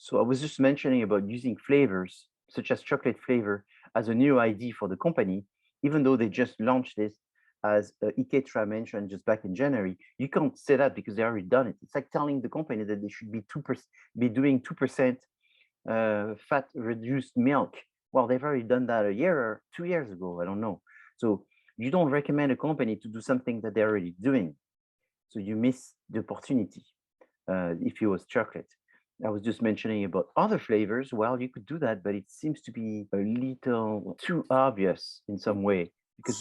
So I was just mentioning about using flavors, such as chocolate flavor, as a new ID for the company, even though they just launched this, as Iketra mentioned just back in January. You can't say that because they already done it. It's like telling the company that they should be doing 2% fat reduced milk. Well, they've already done that a year or 2 years ago. I don't know. So you don't recommend a company to do something that they're already doing. So you miss the opportunity if it was chocolate. I was just mentioning about other flavors. Well, you could do that, but it seems to be a little too obvious in some way, because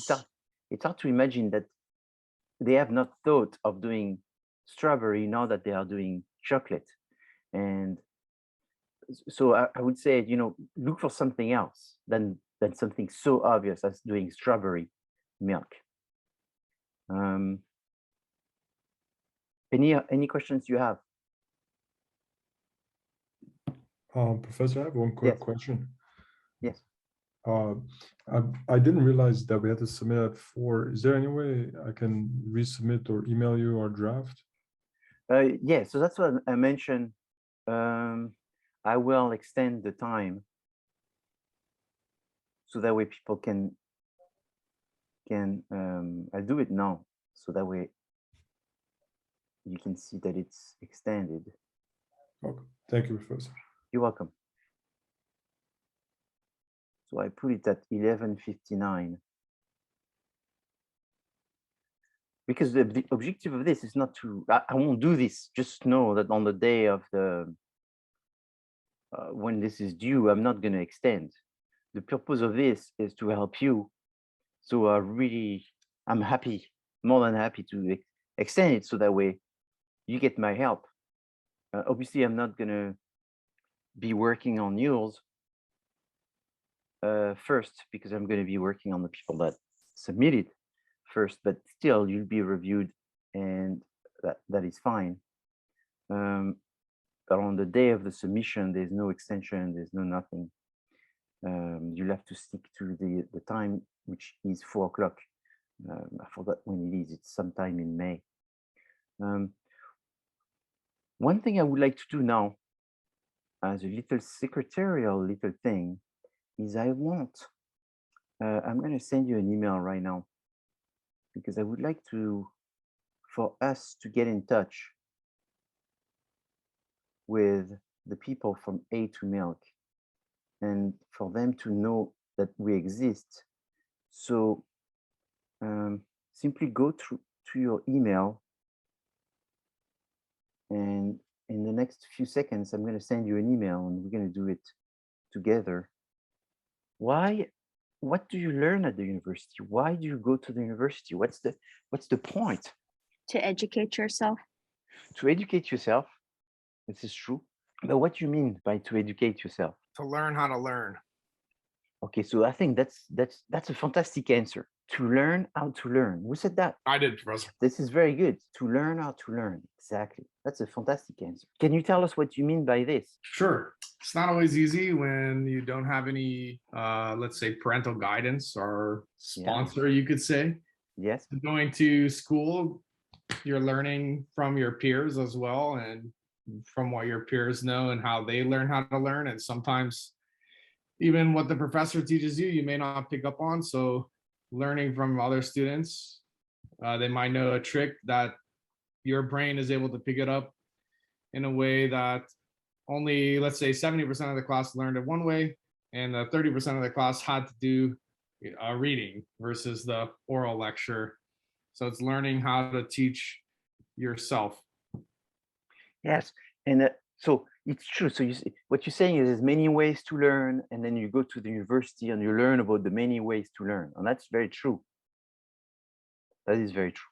it's hard to imagine that they have not thought of doing strawberry now that they are doing chocolate. And so I would say, look for something else than something so obvious as doing strawberry milk. Any questions you have? Professor, I have one quick question. Yes. I didn't realize that we had to submit at 4. Is there any way I can resubmit or email you our draft? Yeah, so that's what I mentioned. I will extend the time so that way people can I'll do it now, so that way you can see that it's extended. Okay, thank you, Professor. You're welcome. So I put it at 11:59. Because the objective of this is not to, I won't do this, just know that on the day of the, when this is due, I'm not going to extend. The purpose of this is to help you. So I'm happy, more than happy to extend it so that way you get my help. Obviously, I'm not going to be working on yours first, because I'm going to be working on the people that submitted first, but still you'll be reviewed, and that is fine. But on the day of the submission, there's no extension, there's no nothing. You'll have to stick to the time, which is 4 o'clock. I forgot when it is. It's sometime in May. One thing I would like to do now, as a little secretarial little thing, is I'm going to send you an email right now, because I would like for us to get in touch with the people from A2Milk, and for them to know that we exist. So simply go to your email, and in the next few seconds, I'm going to send you an email, and we're going to do it together. What do you learn at the university? Why do you go to the university? What's the point? To educate yourself. To educate yourself. This is true. But what do you mean by to educate yourself? To learn how to learn. Okay, so I think that's a fantastic answer. To learn how to learn. Who said that? I did, Professor. This is very good. To learn how to learn. Exactly. That's a fantastic answer. Can you tell us what you mean by this? Sure. It's not always easy when you don't have any, let's say, parental guidance or sponsor, you could say. Yes. Going to school, you're learning from your peers as well, and from what your peers know and how they learn how to learn. And sometimes even what the professor teaches you, you may not pick up on. So learning from other students, they might know a trick that your brain is able to pick it up in a way that only, let's say, 70% of the class learned it one way, and 30% of the class had to do reading versus the oral lecture. So it's learning how to teach yourself. Yes, and so it's true. So what you're saying is there's many ways to learn, and then you go to the university and you learn about the many ways to learn, and that's very true. That is very true.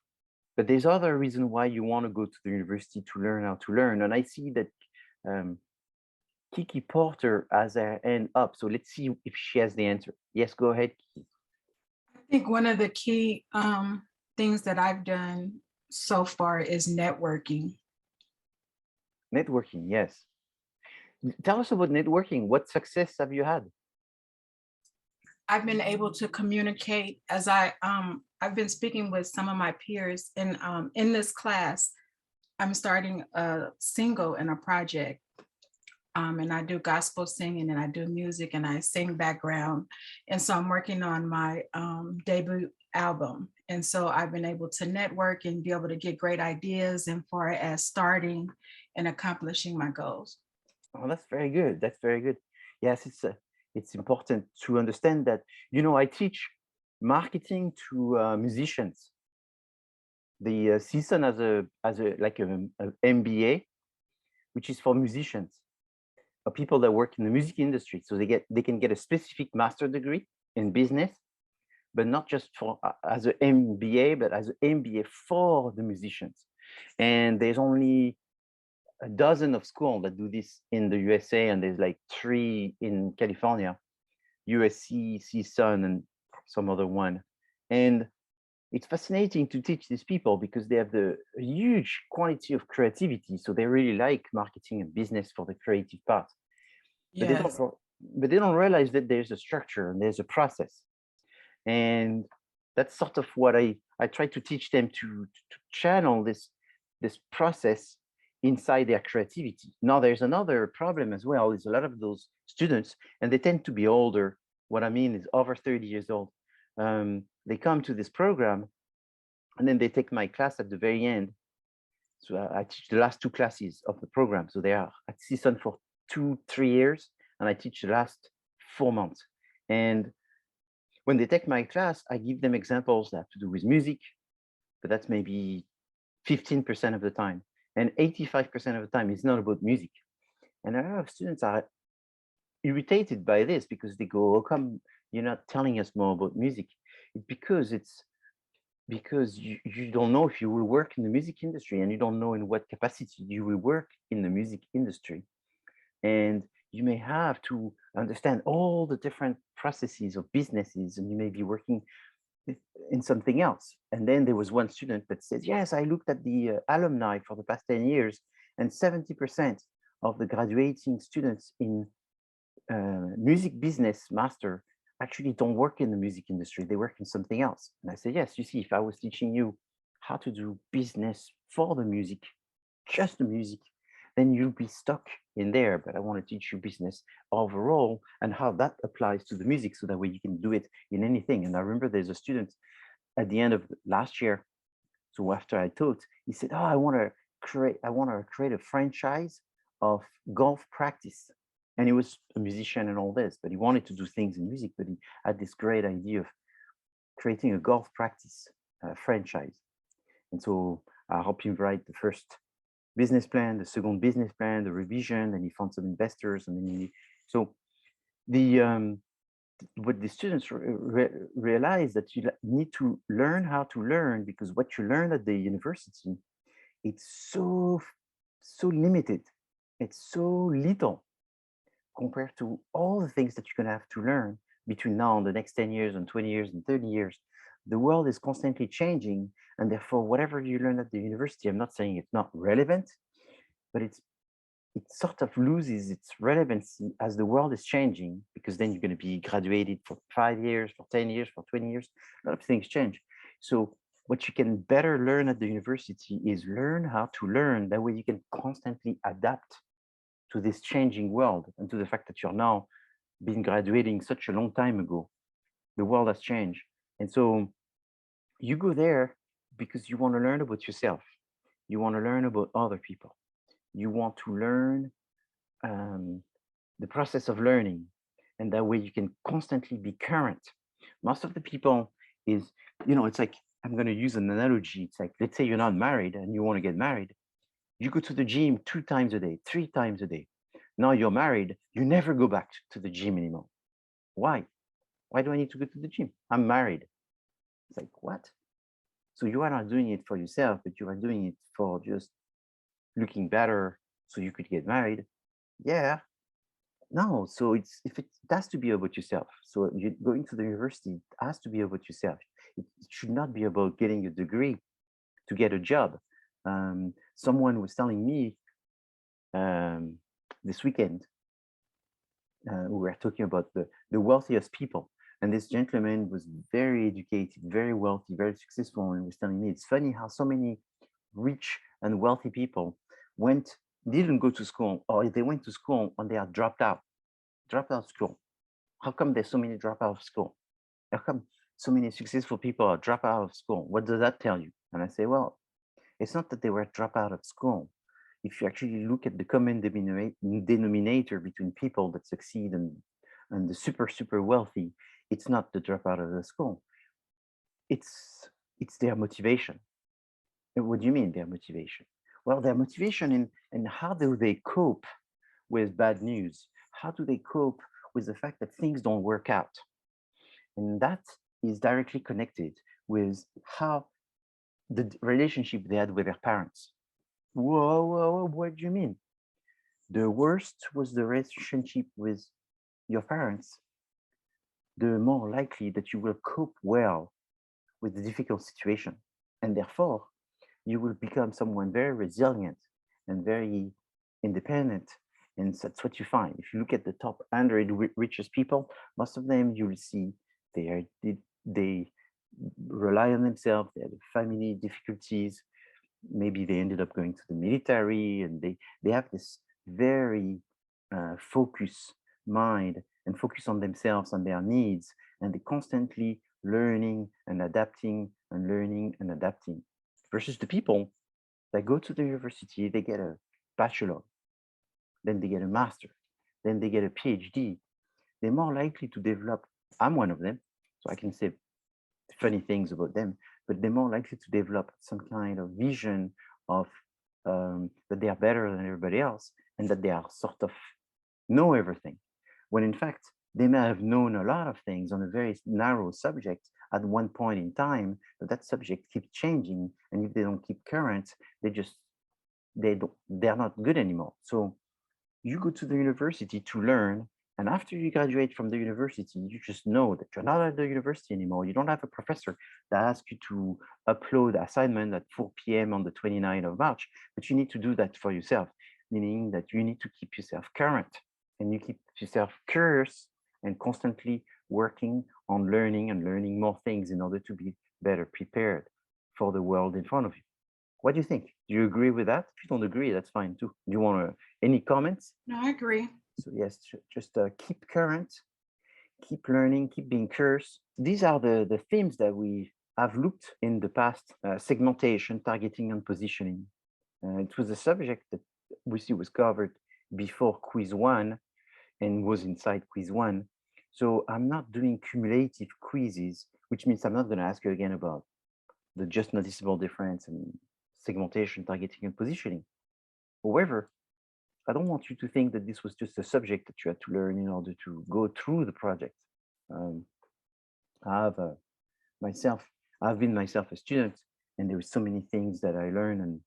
But there's other reason why you want to go to the university to learn how to learn, and I see that Kiki Porter has her hand up. So let's see if she has the answer. Yes, go ahead, Kiki. I think one of the key things that I've done so far is networking. Networking, yes. Tell us about networking. What success have you had? I've been able to communicate as I've been speaking with some of my peers, and in this class, I'm starting a single in a project. and I do gospel singing and I do music and I sing background. And so I'm working on my debut album. And so I've been able to network and be able to get great ideas and far as starting and accomplishing my goals. Oh, that's very good. That's very good. Yes, it's important to understand that, you know, I teach marketing to musicians. The CSUN has a like a MBA, which is for musicians, or people that work in the music industry. So they can get a specific master degree in business, but not just for as an MBA, but as an MBA for the musicians. And there's only a dozen of schools that do this in the USA, and there's like 3 in California, USC, CSUN, and some other one. And it's fascinating to teach these people because they have a huge quantity of creativity. So they really like marketing and business for the creative part. But Yes. but they don't realize that there's a structure and there's a process. And that's sort of what I try to teach them to channel this process inside their creativity. Now, there's another problem as well, is a lot of those students, and they tend to be older. What I mean is over 30 years old. They come to this program and then they take my class at the very end. So I teach the last 2 classes of the program. So they are at CSUN for 2-3 years, and I teach the last 4 months. And when they take my class, I give them examples that have to do with music, but that's maybe 15% of the time. And 85% of the time is not about music. And a lot of students are irritated by this because they go, "Oh, come, you're not telling us more about music." It's because you don't know if you will work in the music industry, and you don't know in what capacity you will work in the music industry. And you may have to understand all the different processes of businesses, and you may be working in something else. And then there was one student that says, "Yes, I looked at the alumni for the past 10 years, and 70% of the graduating students in music business master actually don't work in the music industry. They work in something else." And I said, "Yes, you see, if I was teaching you how to do business for the music, just the music, then you'll be stuck in there. But I want to teach you business overall and how that applies to the music, so that way you can do it in anything." And I remember there's a student at the end of last year. So after I taught, he said, "Oh, I want to create a franchise of golf practice." And he was a musician and all this, but he wanted to do things in music, but he had this great idea of creating a golf practice franchise. And so I helped him write the first business plan, the second business plan, the revision, and he found some investors. And then so the what the students realize that you need to learn how to learn, because what you learn at the university, it's so limited, it's so little compared to all the things that you're going to have to learn between now and the next 10 years and 20 years and 30 years. The world is constantly changing, and therefore whatever you learn at the university, I'm not saying it's not relevant, but it sort of loses its relevancy as the world is changing, because then you're going to be graduated for 5 years, for 10 years, for 20 years. A lot of things change. So what you can better learn at the university is learn how to learn. That way you can constantly adapt to this changing world, and to the fact that you're now been graduating such a long time ago. The world has changed. And so you go there because you want to learn about yourself. You want to learn about other people. You want to learn the process of learning. And that way you can constantly be current. Most of the people is, it's like, I'm going to use an analogy. It's like, let's say you're not married and you want to get married. You go to the gym 2 times a day, 3 times a day. Now you're married, you never go back to the gym anymore. Why? Why do I need to go to the gym? I'm married. It's like, what? So you are not doing it for yourself, but you are doing it for just looking better so you could get married. Yeah. No, so it has to be about yourself. So you going to the university, it has to be about yourself. It should not be about getting a degree to get a job. Someone was telling me this weekend, we were talking about the wealthiest people. And this gentleman was very educated, very wealthy, very successful, and was telling me it's funny how so many rich and wealthy people went didn't go to school, or they went to school and they are dropped out of school. How come there's so many drop out of school? How come so many successful people are drop out of school? What does that tell you? And I say, well, it's not that they were drop out of school. If you actually look at the common denominator between people that succeed and the super wealthy, it's not the drop out of the school. It's their motivation. And what do you mean their motivation? Well, their motivation in how do they cope with bad news? How do they cope with the fact that things don't work out? And that is directly connected with how the relationship they had with their parents. Whoa, what do you mean? The worst was the relationship with your parents, the more likely that you will cope well with the difficult situation. And therefore, you will become someone very resilient and very independent. And that's what you find. If you look at the top 100 richest people, most of them you will see they rely on themselves, they have family difficulties, maybe they ended up going to the military, and they have this very focused mind and focus on themselves and their needs, and they constantly learning and adapting and learning and adapting, versus the people that go to the university, they get a bachelor, then they get a master, then they get a PhD. They're more likely to develop, I'm one of them, so I can say funny things about them, but they're more likely to develop some kind of vision of that they are better than everybody else and that they are sort of know everything, when in fact they may have known a lot of things on a very narrow subject at one point in time, but that subject keeps changing, and if they don't keep current, they're not good anymore. So you go to the university to learn, and after you graduate from the university, you just know that you're not at the university anymore. You don't have a professor that asks you to upload assignment at 4 p.m. on the 29th of March, but you need to do that for yourself, meaning that you need to keep yourself current and you keep yourself curious and constantly working on learning and learning more things in order to be better prepared for the world in front of you. What do you think? Do you agree with that? If you don't agree, that's fine too. Do you want any comments? No, I agree. So yes, just keep current, keep learning, keep being curious. These are the themes that we have looked in the past: segmentation, targeting, and positioning. It was a subject that we see was covered before quiz 1 and was inside quiz 1. So I'm not doing cumulative quizzes, which means I'm not going to ask you again about the just noticeable difference and segmentation, targeting, and positioning. However, I don't want you to think that this was just a subject that you had to learn in order to go through the project. I've been myself a student, and there were so many things that I learned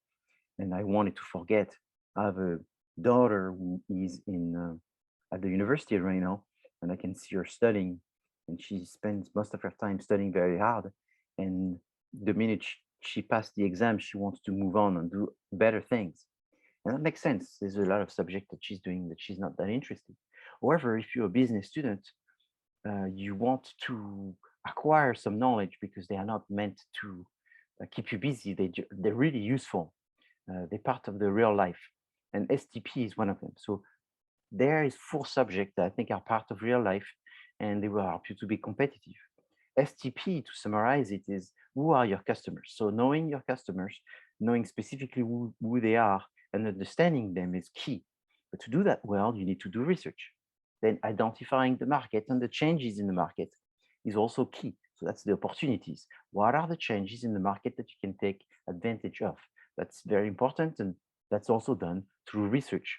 and I wanted to forget. I have a daughter who is at the university right now, and I can see her studying, and she spends most of her time studying very hard. And the minute she passed the exam, she wants to move on and do better things. And that makes sense. There's a lot of subject that she's doing that she's not that interested. However, if you're a business student, you want to acquire some knowledge because they are not meant to keep you busy. They're really useful. They're part of the real life. And STP is one of them. So there is 4 subjects that I think are part of real life, and they will help you to be competitive. STP, to summarize it, is who are your customers? So knowing your customers, knowing specifically who they are, and understanding them is key. But to do that well, you need to do research. Then identifying the market and the changes in the market is also key. So that's the opportunities. What are the changes in the market that you can take advantage of? That's very important, and that's also done through research.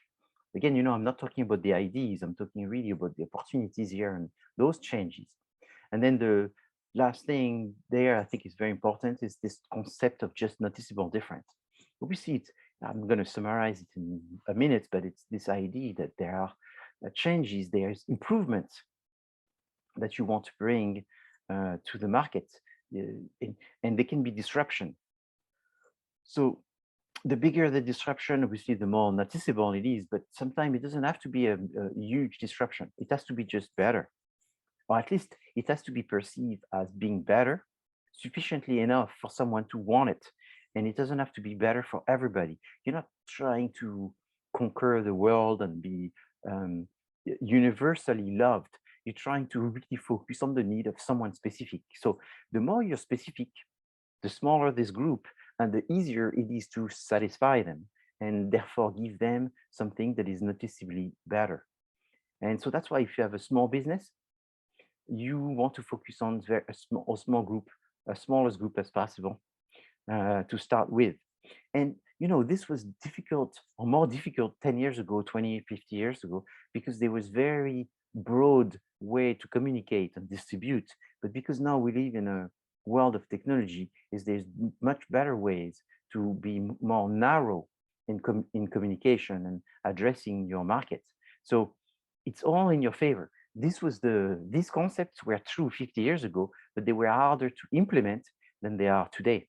Again, I'm not talking about the ideas, I'm talking really about the opportunities here and those changes. And then the last thing there I think is very important is this concept of just noticeable difference. We see it, I'm going to summarize it in a minute, but it's this idea that there are changes, there's improvements that you want to bring to the market, and they can be disruption. So the bigger the disruption, obviously, the more noticeable it is, but sometimes it doesn't have to be a huge disruption. It has to be just better, or at least it has to be perceived as being better, sufficiently enough for someone to want it. And it doesn't have to be better for everybody. You're not trying to conquer the world and be universally loved. You're trying to really focus on the need of someone specific. So the more you're specific, the smaller this group, and the easier it is to satisfy them, and therefore give them something that is noticeably better. And so that's why if you have a small business, you want to focus on a small group, a smallest group as possible to start with. And this was difficult, or more difficult 10 years ago, 20, 50 years ago, because there was very broad way to communicate and distribute. But because now we live in a world of technology, there's much better ways to be more narrow in communication and addressing your market. So it's all in your favor. These concepts were true 50 years ago, but they were harder to implement than they are today.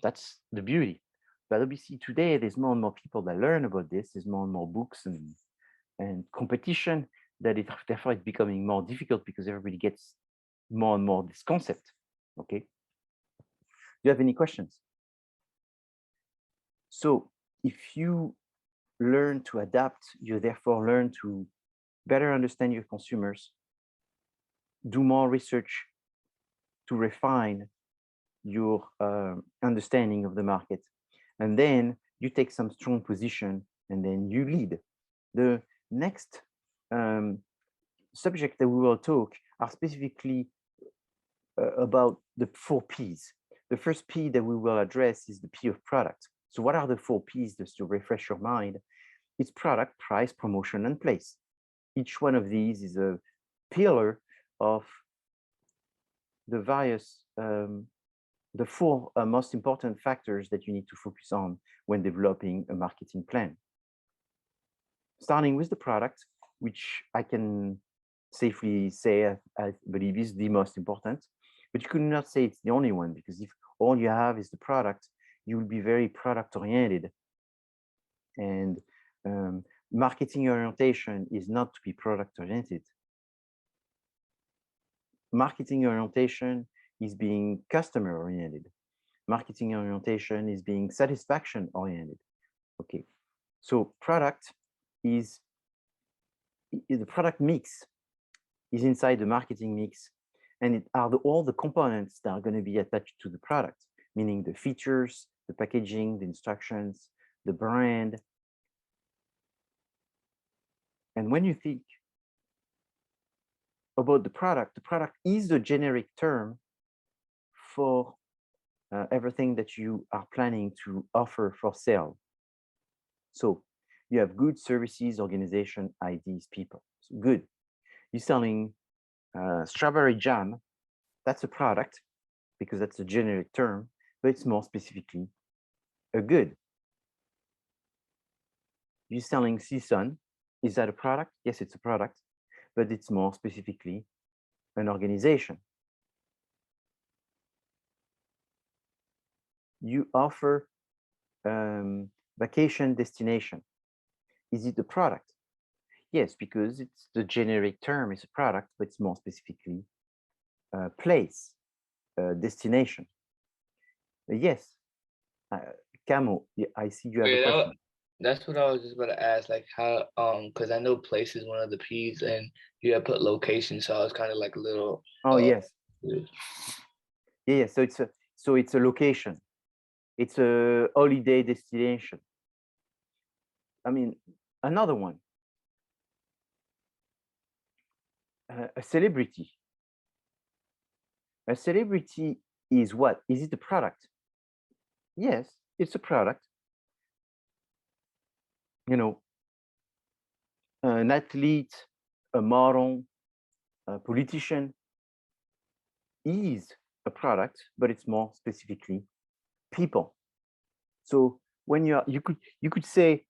That's the beauty. But obviously today there's more and more people that learn about this. There's more and more books and competition, therefore it's becoming more difficult because everybody gets more and more this concept. Okay. Do you have any questions? So if you learn to adapt, you therefore learn to better understand your consumers, do more research to refine your understanding of the market, and then you take some strong position and then you lead. The next subject that we will talk are specifically about the 4 Ps. The first P that we will address is the P of product. So what are the 4 Ps, just to refresh your mind? It's product, price, promotion, and place. Each one of these is a pillar of the various, the 4 most important factors that you need to focus on when developing a marketing plan. Starting with the product, which I can safely say I believe is the most important, but you could not say it's the only one, because if all you have is the product, you will be very product oriented. And marketing orientation is not to be product oriented. Marketing orientation is being customer oriented. Marketing orientation is being satisfaction oriented. Okay, so product is the product mix is inside the marketing mix, and it are all the components that are going to be attached to the product, meaning the features, the packaging, the instructions, the brand. And when you think about the product is the generic term for everything that you are planning to offer for sale. So you have goods, services, organization, ideas, people. So good. You're selling strawberry jam. That's a product because that's a generic term, but it's more specifically a good. You're selling CSUN. Is that a product? Yes, it's a product, but it's more specifically an organization. You offer vacation destination. Is it a product? Yes, because it's the generic term is a product, but it's more specifically a place, a destination. Yes, Camo, I see you have a question. That's what I was just about to ask, like how, because I know place is one of the P's, and you have put location, so I was kind of like a little. Oh yes. Yeah. So it's a location. It's a holiday destination. I mean, another one. A celebrity. A celebrity is what? Is it a product? Yes, it's a product. You know, an athlete, a model, a politician is a product, but it's more specifically people. So when you could say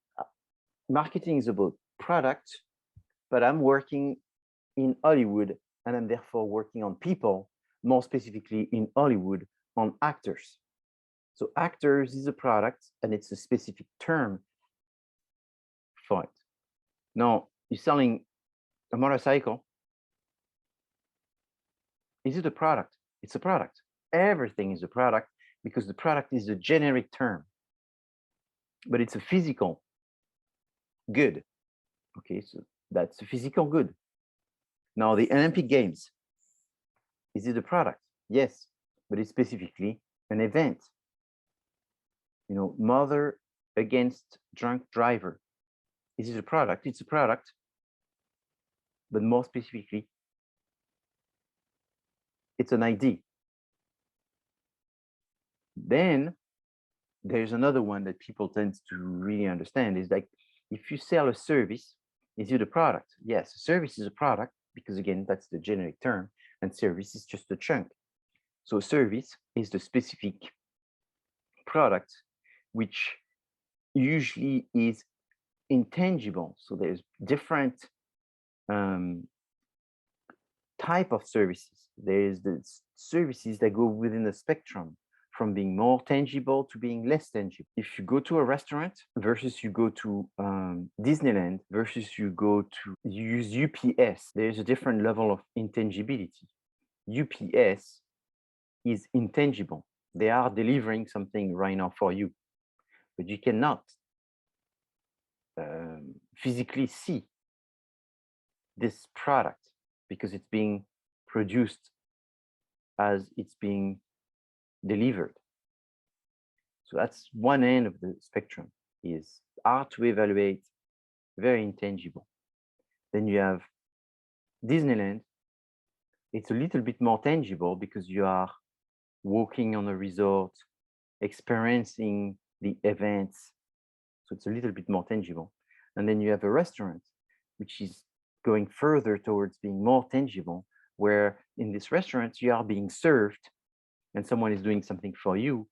marketing is about product, but I'm working in Hollywood and I'm therefore working on people, more specifically in Hollywood on actors. So actors is a product and it's a specific term for it. Now you're selling a motorcycle. Is it a product? It's a product. Everything is a product because the product is a generic term, but it's a physical good. Okay, so that's a physical good. Now the Olympic Games, is it a product? Yes, but it's specifically an event. You know, mother against drunk driver. Is it a product? It's a product, but more specifically, it's an ID. Then there's another one that people tend to really understand is like, if you sell a service, is it a product? Yes, a service is a product because again, that's the generic term, and service is just a chunk. So service is the specific product, which usually is intangible. So there's different type of services. There's the services that go within the spectrum from being more tangible to being less tangible. If you go to a restaurant versus you go to Disneyland versus you use UPS, there's a different level of intangibility. UPS is intangible. They are delivering something right now for you, but you cannot physically see this product because it's being produced as it's being delivered. So that's one end of the spectrum, is hard to evaluate, very intangible. Then you have Disneyland. It's a little bit more tangible because you are walking on a resort, experiencing the events. So it's a little bit more tangible. And then you have a restaurant, which is going further towards being more tangible, where in this restaurant you are being served and someone is doing something for you,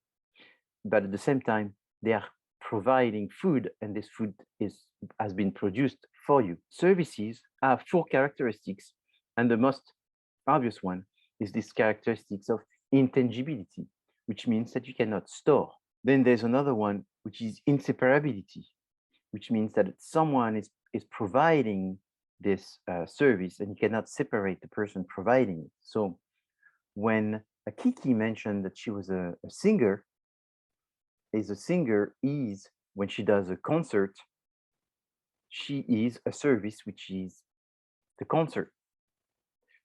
but at the same time they are providing food, and this food has been produced for you. Services have 4 characteristics, and the most obvious one is this characteristics of intangibility, which means that you cannot store. Then there's another one, which is inseparability, which means that someone is providing this service and you cannot separate the person providing it. So when Kiki mentioned that she was a singer, when she does a concert, she is a service, which is the concert.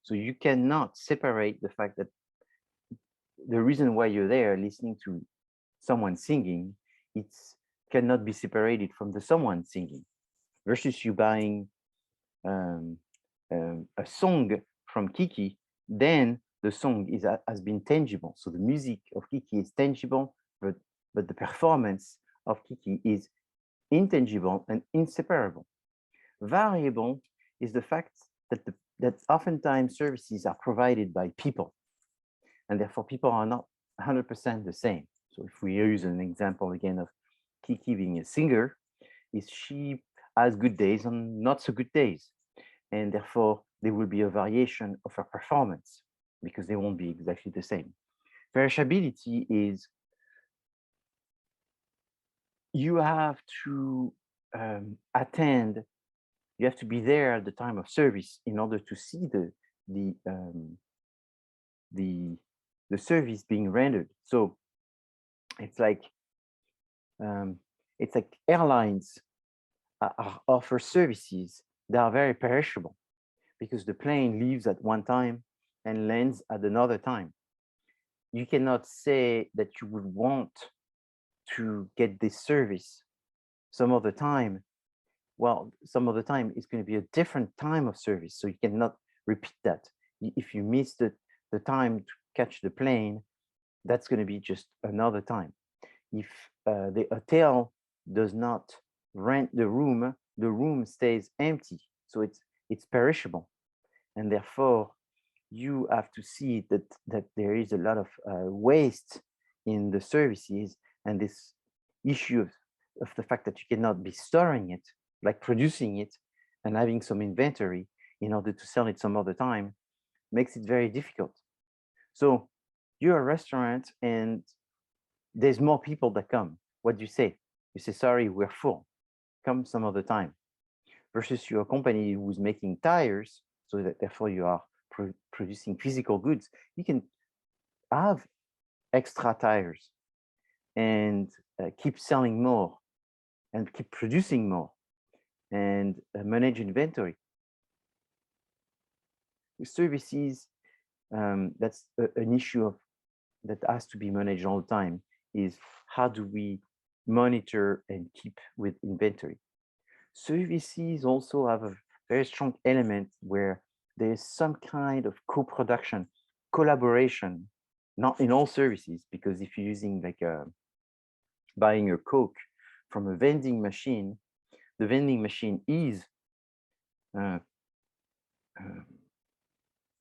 So you cannot separate the fact that the reason why you're there listening to someone singing, it cannot be separated from the someone singing, versus you buying a song from Kiki, then the song has been tangible. So the music of Kiki is tangible, but the performance of Kiki is intangible and inseparable. Variable is the fact that oftentimes services are provided by people, and therefore people are not 100% the same. So if we use an example again of Kiki being a singer, is she has good days and not so good days, and therefore there will be a variation of her performance because they won't be exactly the same. Variability is you have to attend, you have to be there at the time of service in order to see the service being rendered. So it's like airlines offer services that are very perishable because the plane leaves at one time and lands at another time. You cannot say that you would want to get this service some other time. Well, some other time is going to be a different time of service, so you cannot repeat that. If you miss the time to catch the plane, that's going to be just another time. If the hotel does not rent the room stays empty, so it's perishable, and therefore you have to see that there is a lot of waste in the services, and this issue of the fact that you cannot be storing it, like producing it and having some inventory in order to sell it some other time, makes it very difficult. So you're a restaurant and there's more people that come. What do you say? You say, sorry, we're full, come some other time. Versus you're a company who's making tires, so that therefore you are producing physical goods. You can have extra tires and keep selling more and keep producing more. and manage inventory. Services, that's an issue that has to be managed all the time, is how do we monitor and keep with inventory. Services also have a very strong element where there is some kind of co-production, collaboration, not in all services, because if you're using like buying your Coke from a vending machine, the vending machine is a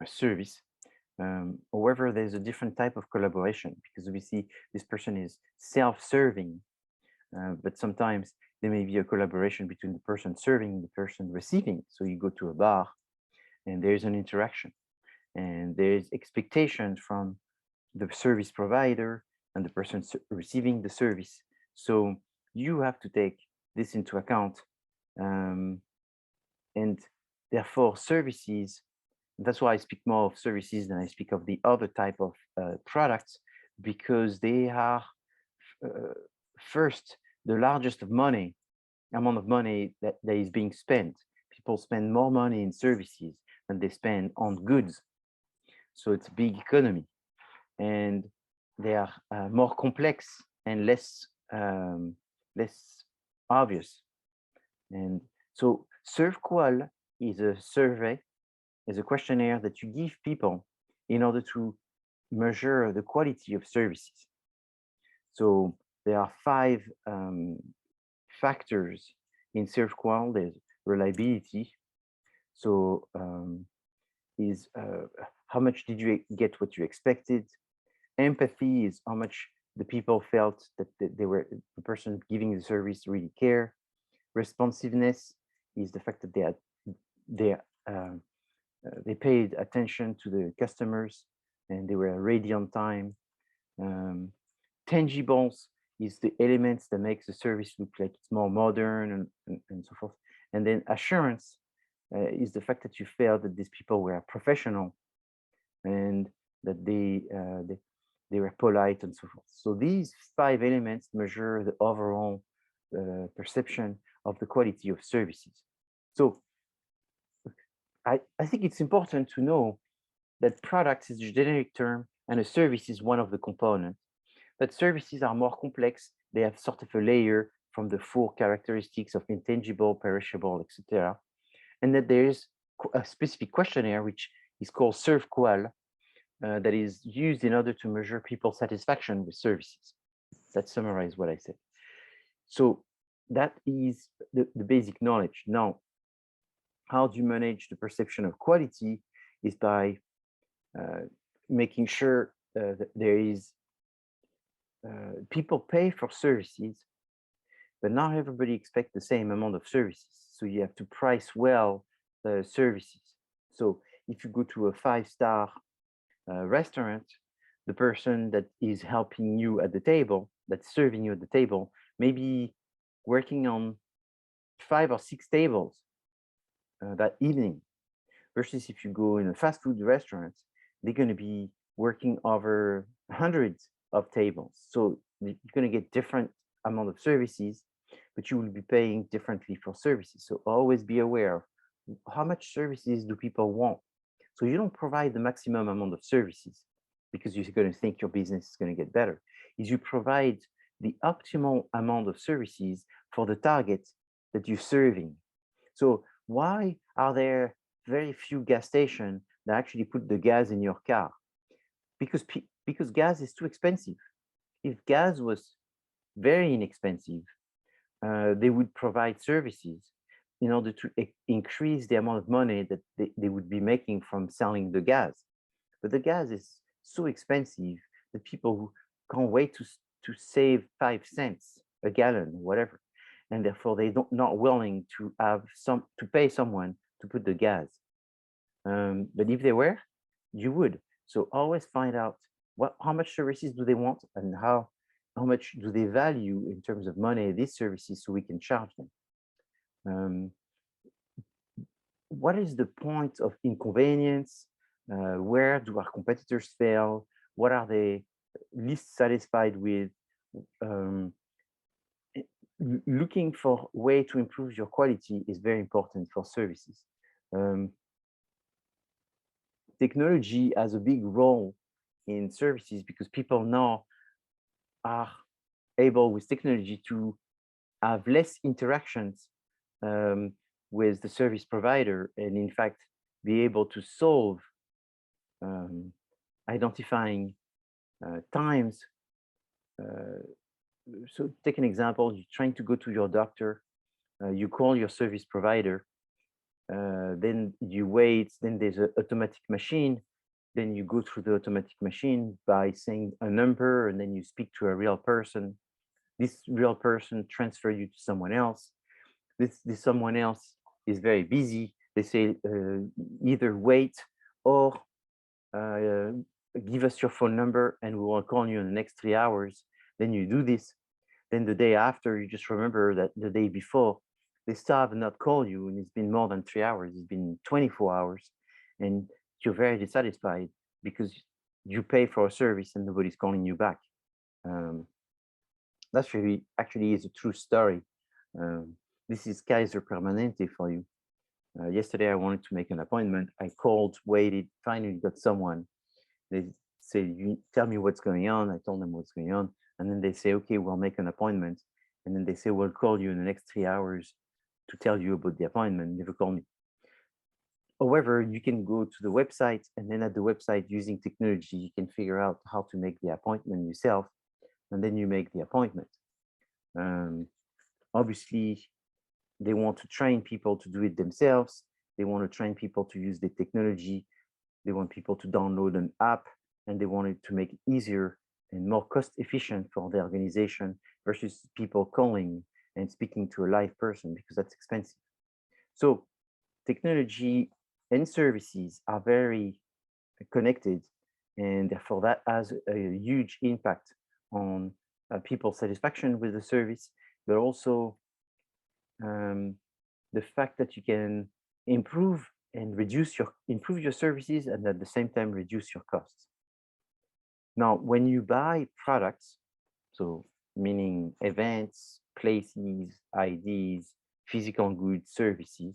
service. However, there's a different type of collaboration, because we see this person is self-serving, but sometimes there may be a collaboration between the person serving and the person receiving. So you go to a bar and there's an interaction, and there's expectations from the service provider and the person receiving the service. So you have to take this into account. And therefore services, that's why I speak more of services than I speak of the other type of products, because they are first the largest amount of money that is being spent. People spend more money in services than they spend on goods. So it's a big economy, and they are more complex and less obvious. And so ServQual is a survey, is a questionnaire that you give people in order to measure the quality of services. So there are 5 factors in ServQual. There's reliability. So is how much did you get what you expected? Empathy is how much the people felt that the person giving the service really care. Responsiveness is the fact that they paid attention to the customers and they were ready on time. Tangibles is the elements that makes the service look like it's more modern and so forth. And then assurance is the fact that you felt that these people were professional and that they were polite and so forth. So these 5 elements measure the overall perception of the quality of services. So I think it's important to know that products is a generic term and a service is one of the components. But services are more complex. They have sort of a layer from the 4 characteristics of intangible, perishable, etc. And that there is a specific questionnaire which is called ServQual that is used in order to measure people's satisfaction with services. That summarizes what I said. So that is the basic knowledge. Now, how do you manage the perception of quality is by making sure that there is people pay for services, but not everybody expects the same amount of services. So you have to price well the services. So if you go to a 5-star restaurant, the person that is helping you at the table, that's serving you at the table, may be working on 5 or 6 tables that evening, versus if you go in a fast food restaurant, they're going to be working over hundreds of tables. So you're going to get different amount of services, but you will be paying differently for services. So always be aware of how much services do people want. So you don't provide the maximum amount of services because you're going to think your business is going to get better. Is you provide the optimal amount of services for the target that you're serving. So why are there very few gas stations that actually put the gas in your car? Because gas is too expensive. If gas was very inexpensive, they would provide services in order to increase the amount of money that they would be making from selling the gas. But the gas is so expensive that people can't wait to save 5 cents a gallon, whatever. And therefore they not willing to pay someone to put the gas. But if they were, you would. So always find out how much services do they want and how much do they value in terms of money these services, so we can charge them. What is the point of inconvenience? Where do our competitors fail? What are they least satisfied with? looking for way to improve your quality is very important for services. Technology has a big role in services because people now are able with technology to have less interactions with the service provider, and in fact be able to solve identifying times. So take an example, you're trying to go to your doctor, you call your service provider, then you wait, then there's an automatic machine, then you go through the automatic machine by saying a number, and then you speak to a real person. This real person transfer you to someone else. This someone else is very busy. They say either wait or give us your phone number and we will call you in the next 3 hours. Then you do this. Then the day after, you just remember that the day before, they still have not called you, and it's been more than 3 hours. It's been 24 hours, and you're very dissatisfied because you pay for a service and nobody's calling you back. That's really actually is a true story. This is Kaiser Permanente for you. Yesterday, I wanted to make an appointment. I called, waited, finally got someone. They say, you tell me what's going on. I told them what's going on. And then they say, okay, we'll make an appointment. And then they say, we'll call you in the next 3 hours to tell you about the appointment. Never call me. However, you can go to the website, and then at the website, using technology, you can figure out how to make the appointment yourself, and then you make the appointment. Obviously, they want to train people to do it themselves. They want to train people to use the technology. They want people to download an app, and they want it to make it easier and more cost efficient for the organization versus people calling and speaking to a live person, because that's expensive. So technology and services are very connected, and therefore that has a huge impact on people's satisfaction with the service, but also the fact that you can improve and improve your services, and at the same time reduce your costs. Now, when you buy products, so meaning events, places, IDs, physical goods, services,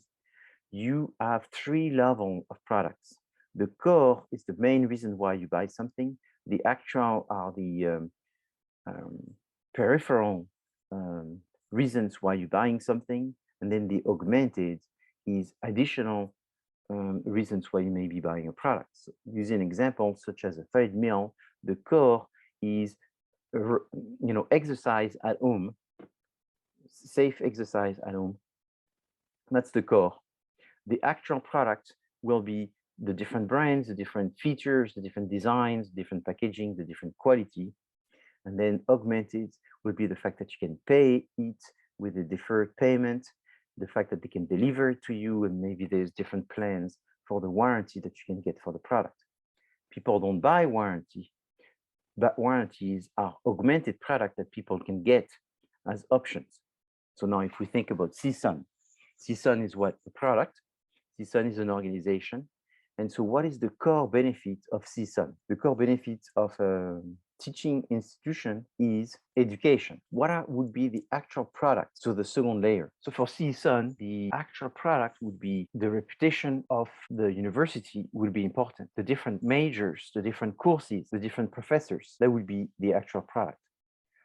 you have 3 levels of products. The core is the main reason why you buy something. The actual are the peripheral reasons why you're buying something. And then the augmented is additional reasons why you may be buying a product. So using an example such as a treadmill, the core is exercise at home, safe exercise at home. That's the core. The actual product will be the different brands, the different features, the different designs, different packaging, the different quality. And then augmented will be the fact that you can pay it with a deferred payment, the fact that they can deliver it to you, and maybe there's different plans for the warranty that you can get for the product. People don't buy warranty, but warranties are augmented product that people can get as options. So now if we think about CSUN, CSUN is what? A product. CSUN is an organization. And so what is the core benefit of CSUN? The core benefit of a teaching institution is education. What would be the actual product? So the second layer. So for CSUN, the actual product would be the reputation of the university will be important. The different majors, the different courses, the different professors, that would be the actual product.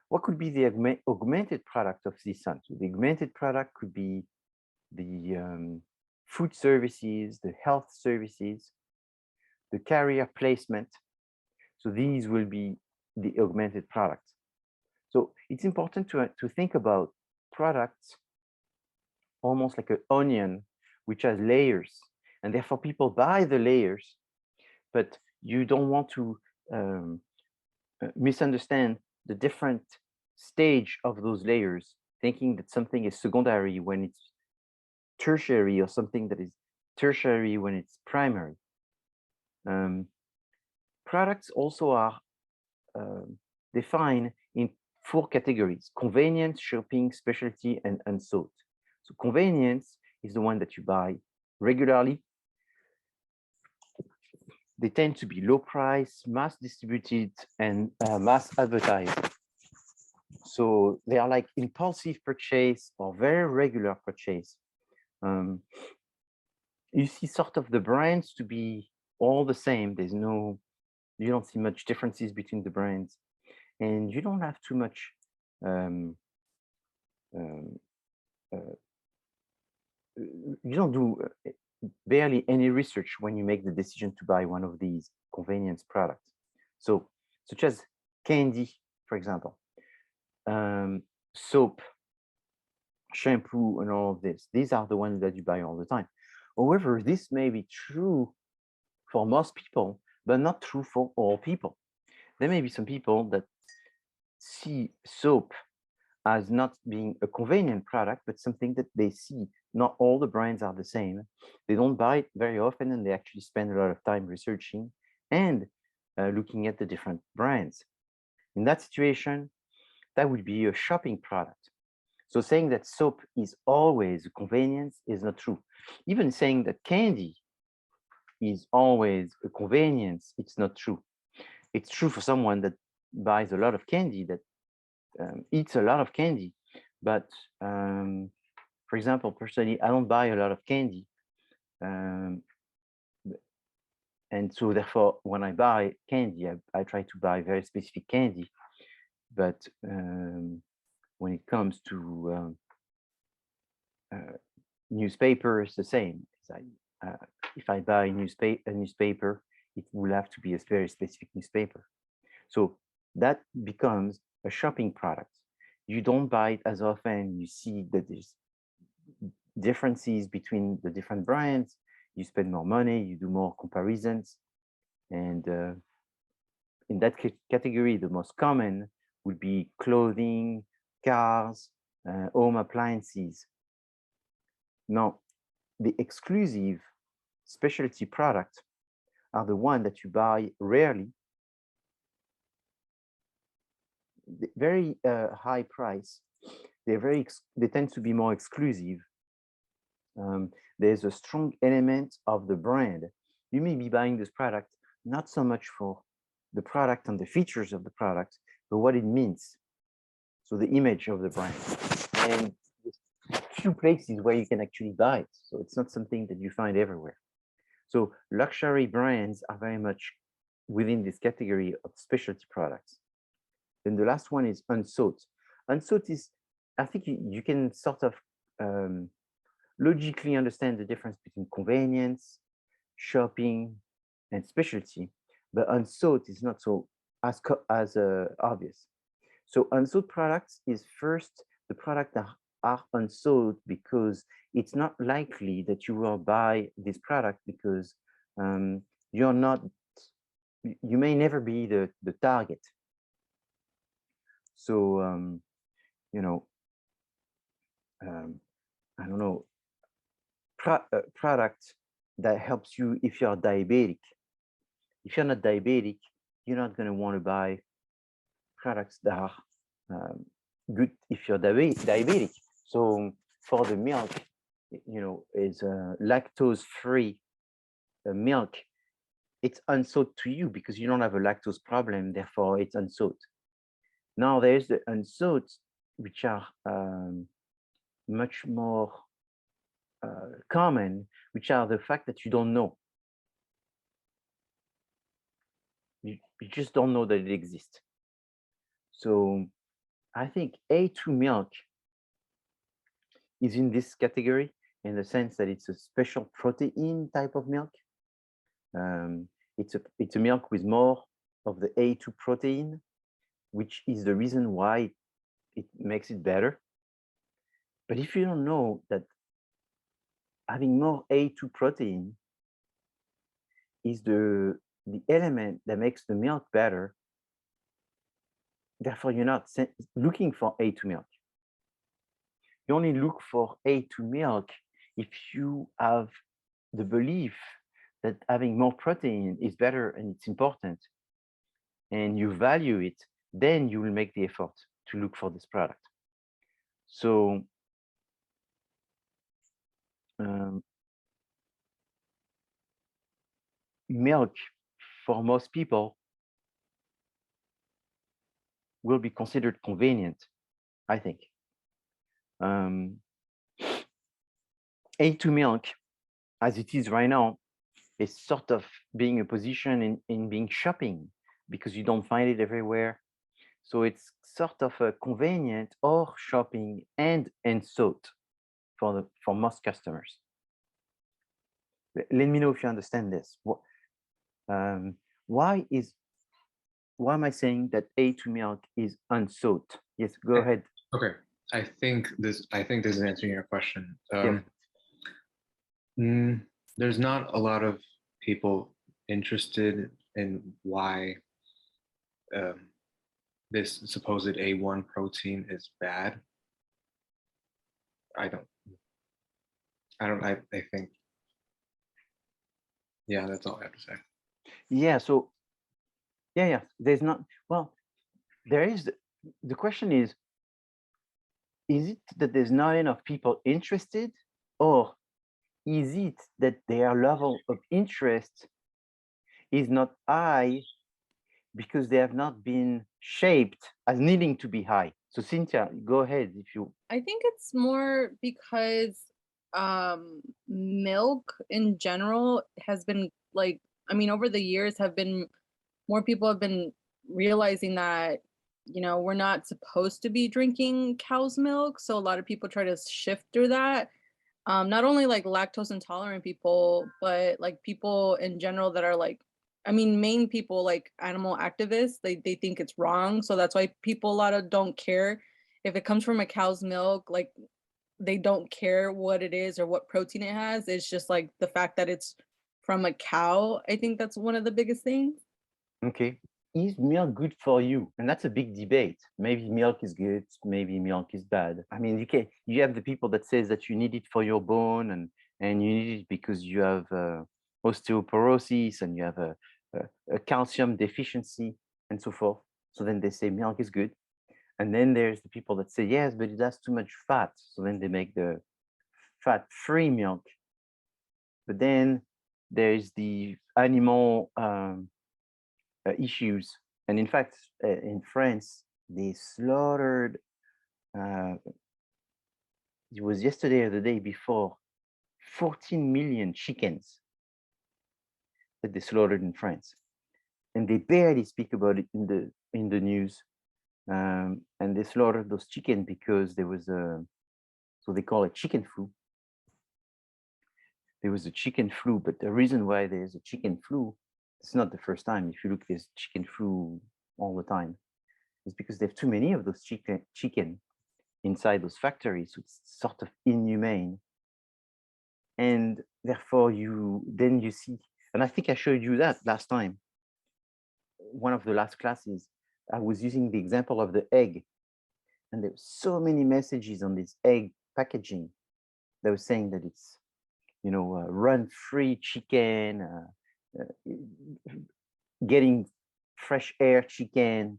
What could be the augmented product of CSUN? So the augmented product could be the food services, the health services, the career placement. So these will be the augmented products. So it's important to think about products almost like an onion, which has layers, and therefore people buy the layers, but you don't want to misunderstand the different stage of those layers, thinking that something is secondary when it's tertiary, or something that is tertiary when it's primary. Products also are defined in 4 categories: convenience, shopping, specialty, and unsought. So convenience is the one that you buy regularly. They tend to be low price, mass distributed, and mass advertised. So they are like impulsive purchase or very regular purchase. You see sort of the brands to be all the same. You don't see much differences between the brands, and you don't have too much you don't do barely any research when you make the decision to buy one of these convenience products. So, such as candy, for example, soap, shampoo, and all of this. These are the ones that you buy all the time. However, this may be true for most people, but not true for all people. There may be some people that see soap as not being a convenient product, but something that they see. Not all the brands are the same. They don't buy it very often, and they actually spend a lot of time researching and looking at the different brands. In that situation, that would be a shopping product. So saying that soap is always a convenience is not true. Even saying that candy is always a convenience, it's not true. It's true for someone that buys a lot of candy, that eats a lot of candy. But for example, personally, I don't buy a lot of candy. And so therefore, when I buy candy, I try to buy very specific candy. But when it comes to newspapers, the same. If I buy a newspaper, it will have to be a very specific newspaper. So that becomes a shopping product. You don't buy it as often. You see that there's differences between the different brands. You spend more money, you do more comparisons. And in that category, the most common would be clothing, cars, home appliances. Now, the exclusive specialty products are the ones that you buy rarely, very high price. They tend to be more exclusive. There's a strong element of the brand. You may be buying this product not so much for the product and the features of the product, but what it means. So the image of the brand. And there's few places where you can actually buy it. So it's not something that you find everywhere. So luxury brands are very much within this category of specialty products. Then the last one is unsought. Unsought is, I think you can sort of logically understand the difference between convenience, shopping, and specialty, but unsought is not so as obvious. So unsought products is first the product that are unsought because it's not likely that you will buy this product because you may never be the target. So I don't know, product that helps you if you're diabetic. If you're not diabetic, you're not going to want to buy products that are good if you're diabetic. So for the milk, is lactose-free milk. It's unsought to you because you don't have a lactose problem, therefore it's unsought. Now there's the unsought, which are much more common, which are the fact that you don't know. You just don't know that it exists. So I think A2 milk is in this category in the sense that it's a special protein type of milk. It's a milk with more of the A2 protein, which is the reason why it makes it better. But if you don't know that having more A2 protein is the element that makes the milk better, therefore you're not looking for A2 milk. You only look for A2 milk if you have the belief that having more protein is better and it's important, and you value it, then you will make the effort to look for this product. So milk for most people will be considered convenient I think. A2 milk, as it is right now, is sort of being a position in being shopping because you don't find it everywhere. So it's sort of a convenient or shopping and sought for most customers. Let me know if you understand this. Why am I saying that A2 milk is unsought? Yes, go ahead. Okay, I think this is answering your question. Yep. There's not a lot of people interested in why this supposed A1 protein is bad. I think, yeah, that's all I have to say. Yeah, so, yeah, there's not, well, there is, the question is it that there's not enough people interested, or is it that their level of interest is not high because they have not been shaped as needing to be high? So Cynthia, go ahead if you. I think it's more because milk in general has been like, I mean, over the years more people have been realizing that, you know, we're not supposed to be drinking cow's milk. So a lot of people try to shift through that. Not only like lactose intolerant people, but like people in general that are like, I mean, main people like animal activists, they think it's wrong. So that's why people, a lot of don't care if it comes from a cow's milk, like they don't care what it is or what protein it has. It's just like the fact that it's from a cow. I think that's one of the biggest things. Okay. Is milk good for you? And that's a big debate. Maybe milk is good, maybe milk is bad. I mean, you have the people that says that you need it for your bone and you need it because you have osteoporosis and you have a calcium deficiency and so forth. So then they say milk is good. And then there's the people that say, yes, but it has too much fat. So then they make the fat-free milk. But then there's the animal issues. And in fact, in France, they slaughtered, it was yesterday or the day before, 14 million chickens that they slaughtered in France. And they barely speak about it in the news. And they slaughtered those chickens because there was so they call it chicken flu. There was a chicken flu, but the reason why there's a chicken flu, it's not the first time. If you look, there's chicken flu all the time. It's because they have too many of those chicken inside those factories. So it's sort of inhumane. And therefore you see, and I think I showed you that last time. One of the last classes, I was using the example of the egg. And there were so many messages on this egg packaging that was saying that it's, run-free chicken, getting fresh air chicken,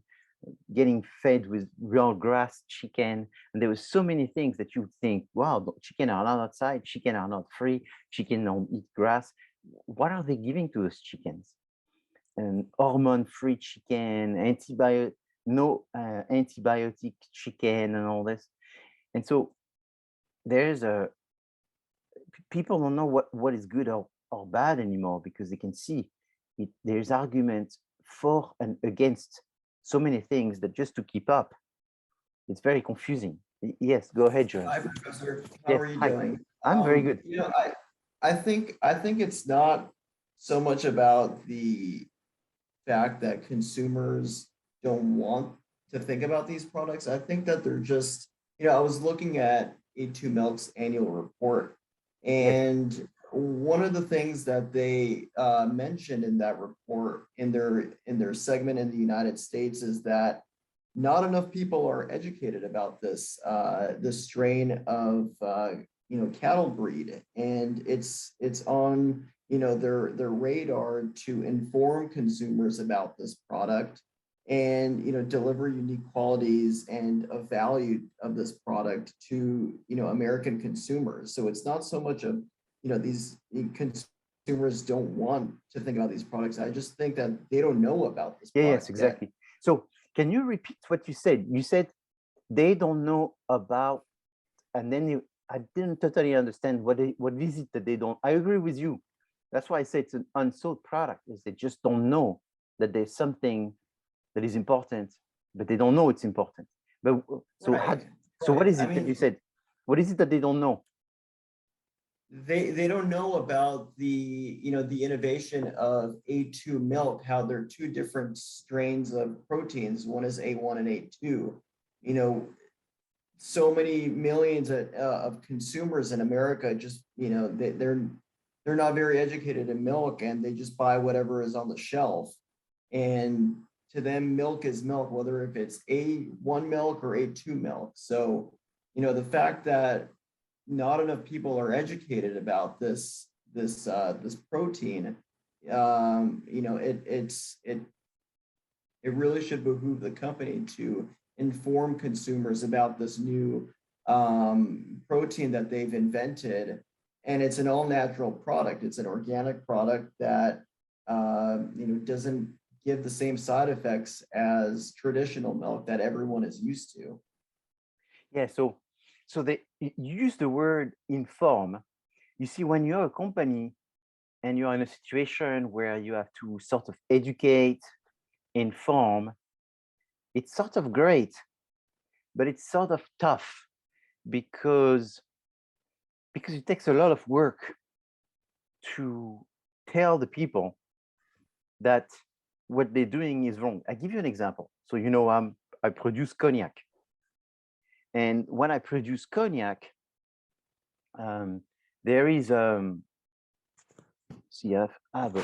getting fed with real grass chicken. And there was so many things that you think, wow, chicken are not outside, chicken are not free, chicken don't eat grass. What are they giving to those chickens? And hormone-free chicken, no antibiotic chicken and all this. And so people don't know what is good or bad anymore because they can see there's arguments for and against so many things that just to keep up, it's very confusing. Yes, go ahead, Joel. Hi, Professor. How are you doing? I'm very good. I think it's not so much about the fact that consumers don't want to think about these products. I think that they're just, I was looking at A2 Milk's annual report, and one of the things that they mentioned in that report in their segment in the United States is that not enough people are educated about this strain of cattle breed, and it's on their radar to inform consumers about this product and deliver unique qualities and a value of this product to American consumers. So it's not so much of these consumers don't want to think about these products. I just think that they don't know about this product. Yes, exactly. So can you repeat what you said? You said they don't know about, and then I didn't totally understand what is it that they don't. I agree with you. That's why I say it's an unsold product, is they just don't know that there's something that is important, but they don't know it's important. But so Right, so what right. is I it that mean, you said? What is it that they don't know? they don't know about the the innovation of A2 milk, how there are two different strains of proteins. One is A1 and A2. You know, so many millions of consumers in America just they're not very educated in milk, and they just buy whatever is on the shelf. And to them, milk is milk, whether if it's A1 milk or A2 milk. So, the fact that not enough people are educated about this protein, it really should behoove the company to inform consumers about this new protein that they've invented. And it's an all natural product. It's an organic product that doesn't give the same side effects as traditional milk that everyone is used to. Yeah, so they you use the word inform. You see, when you're a company and you're in a situation where you have to sort of educate, inform, it's sort of great, but it's sort of tough because it takes a lot of work to tell the people that what they're doing is wrong. I give you an example. So I produce cognac, and when I produce cognac, there is see, I have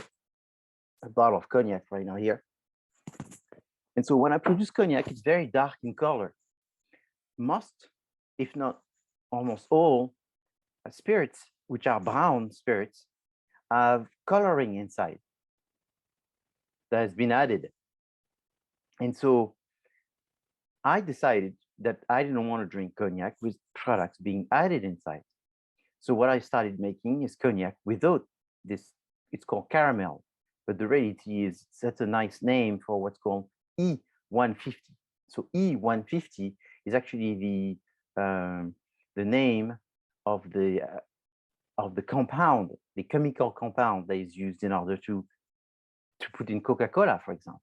a bottle of cognac right now here. And so when I produce cognac, it's very dark in color. Most, if not almost all, spirits, which are brown spirits, have coloring inside that has been added. And so I decided that I didn't want to drink cognac with products being added inside. So what I started making is cognac without this. It's called caramel, but the reality is that's a nice name for what's called E150. So E150 is actually the name of the compound, the chemical compound that is used in order to put in Coca-Cola, for example.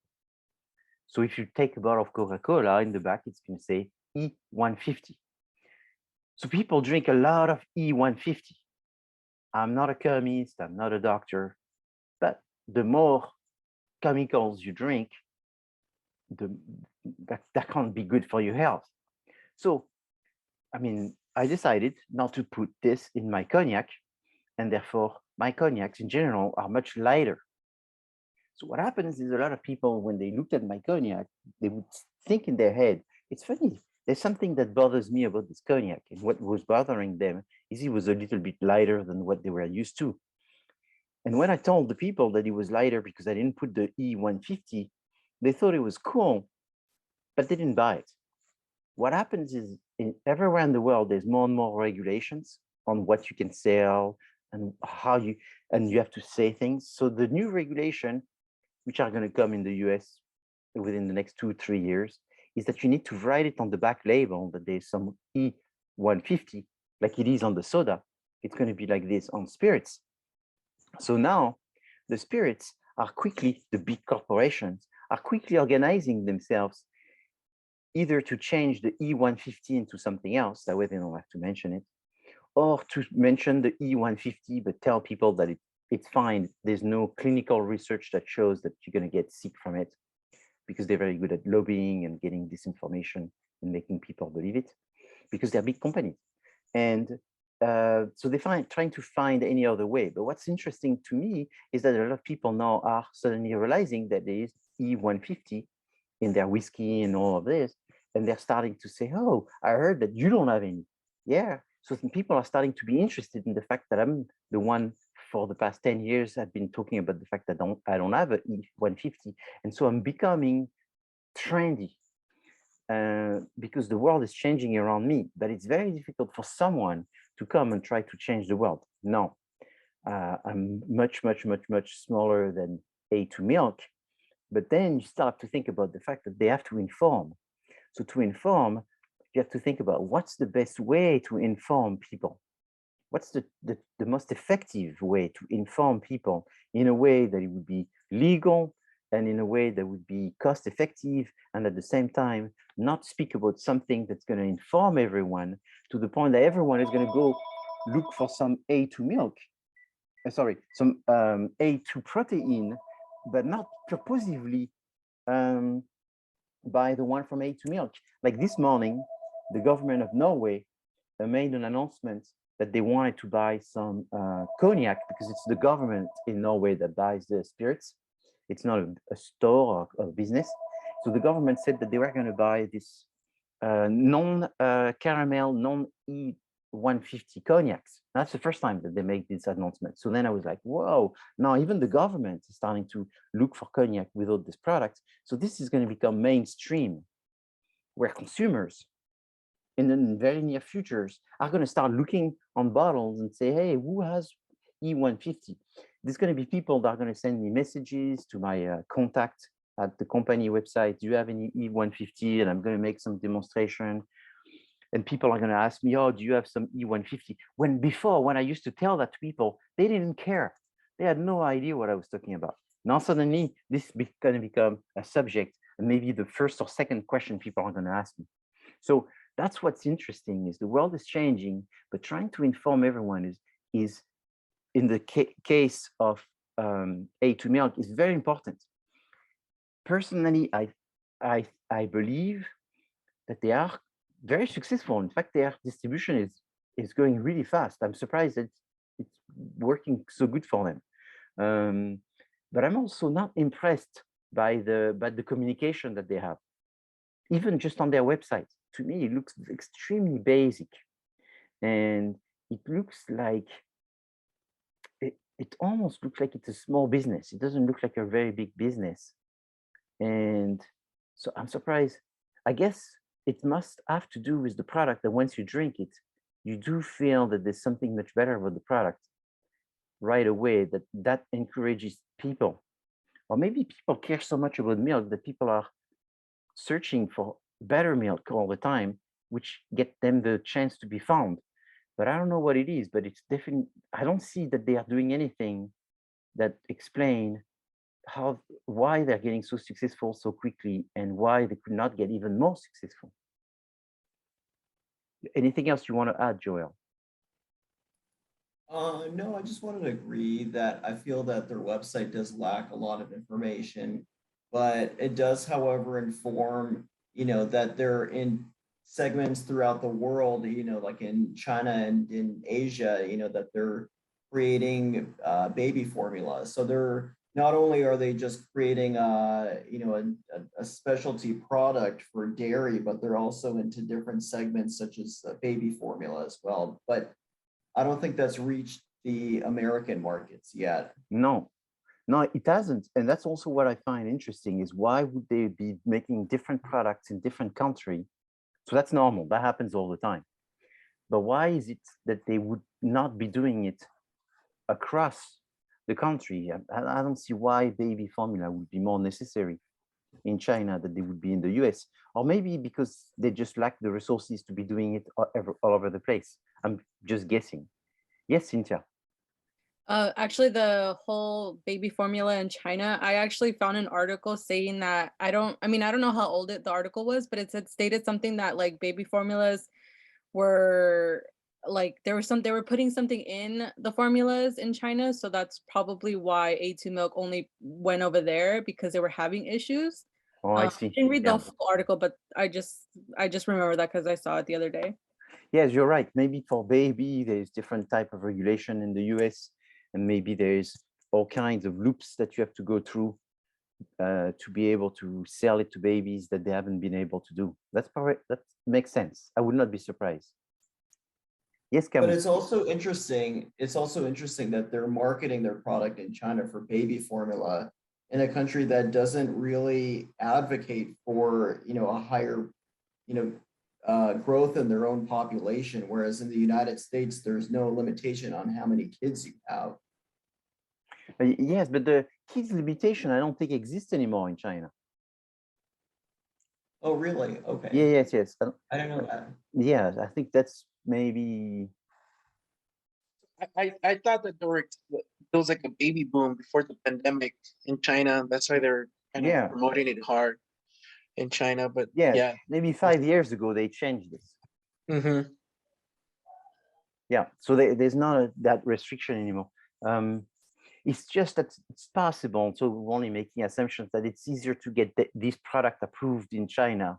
So if you take a bottle of Coca-Cola, in the back, it's going to say E150. So people drink a lot of E150. I'm not a chemist, I'm not a doctor, but the more chemicals you drink, that can't be good for your health. So, I decided not to put this in my cognac, and therefore my cognacs in general are much lighter. So what happens is a lot of people, when they looked at my cognac, they would think in their head, it's funny, there's something that bothers me about this cognac. And what was bothering them is it was a little bit lighter than what they were used to. And when I told the people that it was lighter because I didn't put the E150, they thought it was cool, but they didn't buy it. What happens is everywhere in the world, there's more and more regulations on what you can sell and how you have to say things. So the new regulation, which are going to come in the US within the next 2-3 years, is that you need to write it on the back label that there's some E150, like it is on the soda. It's going to be like this on spirits. So now the spirits are quickly, the big corporations are quickly organizing themselves either to change the E150 into something else, that way they don't have to mention it, or to mention the E150, but tell people that it's fine. There's no clinical research that shows that you're going to get sick from it, because they're very good at lobbying and getting disinformation and making people believe it, because they're big companies. And so they're trying to find any other way. But what's interesting to me is that a lot of people now are suddenly realizing that there is E150 in their whiskey and all of this. And they're starting to say, oh, I heard that you don't have any. Yeah. So some people are starting to be interested in the fact that I'm the one for the past 10 years I've been talking about the fact that I don't have an E150. And so I'm becoming trendy because the world is changing around me. But it's very difficult for someone to come and try to change the world. No, I'm much, much, much, much smaller than A2 milk. But then you start to think about the fact that they have to inform. So to inform, you have to think about what's the best way to inform people. What's the most effective way to inform people in a way that it would be legal and in a way that would be cost effective, and at the same time, not speak about something that's going to inform everyone to the point that everyone is going to go look for some A2 milk, some A2 protein, but not purposively buy the one from A2 milk. Like this morning, the government of Norway made an announcement that they wanted to buy some cognac, because it's the government in Norway that buys the spirits. It's not a store or a business. So the government said that they were going to buy this non-caramel, non-E150 cognacs. That's the first time that they make this announcement. So then I was like, whoa, now even the government is starting to look for cognac without this product. So this is going to become mainstream, where consumers in the very near futures are going to start looking on bottles and say, hey, who has E150? There's going to be people that are going to send me messages to my contact at the company website. Do you have any E150? And I'm going to make some demonstration. And people are going to ask me, oh, do you have some E150? When before, when I used to tell that to people, they didn't care. They had no idea what I was talking about. Now suddenly, this is going to become a subject, and maybe the first or second question people are going to ask me. So that's what's interesting, is the world is changing, but trying to inform everyone is in the case of A2 milk is very important. Personally, I believe that they are very successful. In fact, their distribution is going really fast. I'm surprised that it's working so good for them. But I'm also not impressed by the communication that they have, even just on their website. To me, it looks extremely basic, and it looks like it almost looks like it's a small business. It doesn't look like a very big business, and so I'm surprised. I guess it must have to do with the product, that once you drink it, you do feel that there's something much better about the product right away. That encourages people, or maybe people care so much about milk that people are searching for better milk all the time, which get them the chance to be found. But I don't know what it is, but it's definitely, I don't see that they are doing anything that explain why they're getting so successful so quickly, and why they could not get even more successful. Anything else you want to add, Joel? No, I just wanted to agree that I feel that their website does lack a lot of information, but it does, however, inform, that they're in segments throughout the world, like in China and in Asia, that they're creating baby formula. So they're not only are they just creating a specialty product for dairy, but they're also into different segments such as baby formula as well. But I don't think that's reached the American markets yet. No, it hasn't. And that's also what I find interesting, is why would they be making different products in different countries? So that's normal. That happens all the time. But why is it that they would not be doing it across the country? I don't see why baby formula would be more necessary in China than they would be in the US. Or maybe because they just lack the resources to be doing it all over the place. I'm just guessing. Yes, Cynthia. Actually, the whole baby formula in China, I actually found an article saying that, I don't know how old the article was, but it stated something that like baby formulas were like, they were putting something in the formulas in China. So that's probably why A2 milk only went over there, because they were having issues. Oh, I see. I didn't read the full article, but I just remember that because I saw it the other day. Yes, you're right. Maybe for baby, there's different type of regulation in the US, and maybe there's all kinds of loops that you have to go through to be able to sell it to babies that they haven't been able to do. That's probably, that makes sense. I would not be surprised. Yes, Camus. But it's also interesting. It's also interesting that they're marketing their product in China for baby formula in a country that doesn't really advocate for, a higher, growth in their own population. Whereas in the United States, there's no limitation on how many kids you have. Yes, but the kids limitation, I don't think exists anymore in China. Oh, really? Okay. Yeah, yes. I didn't know that. Yeah, I think that's maybe. I thought that there was like a baby boom before the pandemic in China. That's why they're kind of Yeah, promoting it hard in China. But yeah. yeah. Maybe 5 years ago they changed this. Mm-hmm. Yeah, so there's not that restriction anymore. It's just that it's possible. So we're only making assumptions that it's easier to get this product approved in China,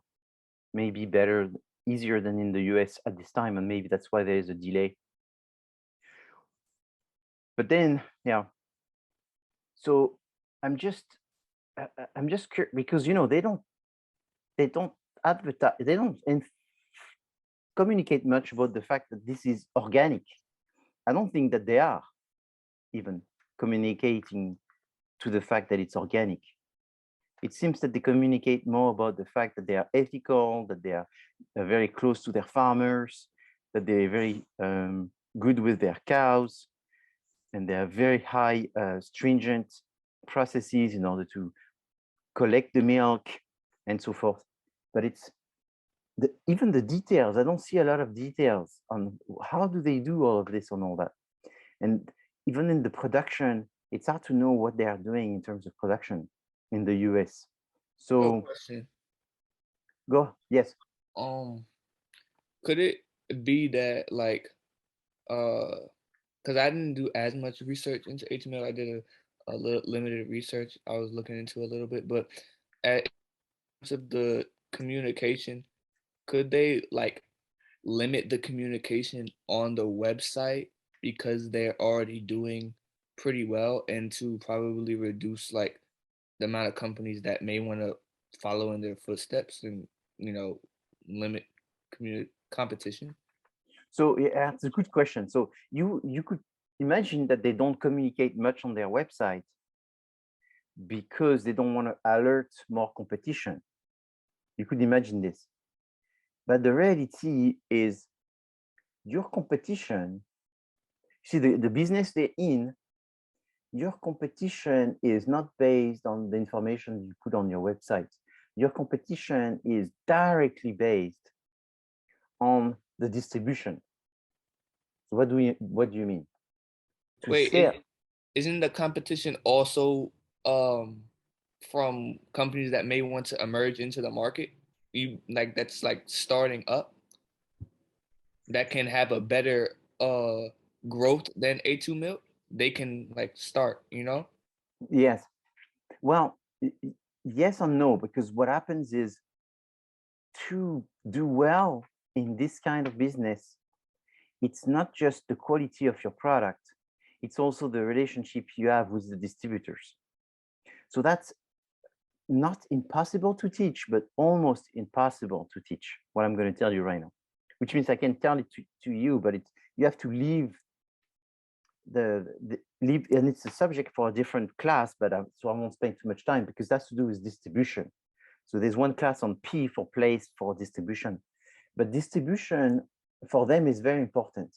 maybe better, easier than in the US at this time, and maybe that's why there is a delay. But then, yeah. So I'm just curious because they don't advertise, they don't communicate much about the fact that this is organic. I don't think that they are even communicating to the fact that it's organic. It seems that they communicate more about the fact that they are ethical, that they are very close to their farmers, that they're very good with their cows, and they have very high stringent processes in order to collect the milk and so forth. But it's even the details. I don't see a lot of details on how do they do all of this and all that. And even in the production, it's hard to know what they are doing in terms of production in the US. So Question. Yes. Could it be that like because I didn't do as much research into HTML. I did a little limited research. I was looking into a little bit, but in terms of the communication, could they like limit the communication on the website because they're already doing pretty well, and to probably reduce like the amount of companies that may want to follow in their footsteps and limit competition? So yeah, that's a good question. So you could imagine that they don't communicate much on their website because they don't want to alert more competition. You could imagine this. But the reality is your competition, see the business they're in, your competition is not based on the information you put on your website. Your competition is directly based on the distribution. So what do you mean? Wait, isn't the competition also from companies that may want to emerge into the market? That's like starting up that can have a better growth than A2 milk. They can like start, Yes. Well, yes and no, because what happens is to do well in this kind of business, it's not just the quality of your product, it's also the relationship you have with the distributors. So that's not impossible to teach, but almost impossible to teach, what I'm going to tell you right now, which means I can tell it to you, but you have to leave and it's a subject for a different class, but so I won't spend too much time because that's to do with distribution. So there's one class on P for place for distribution, but distribution for them is very important.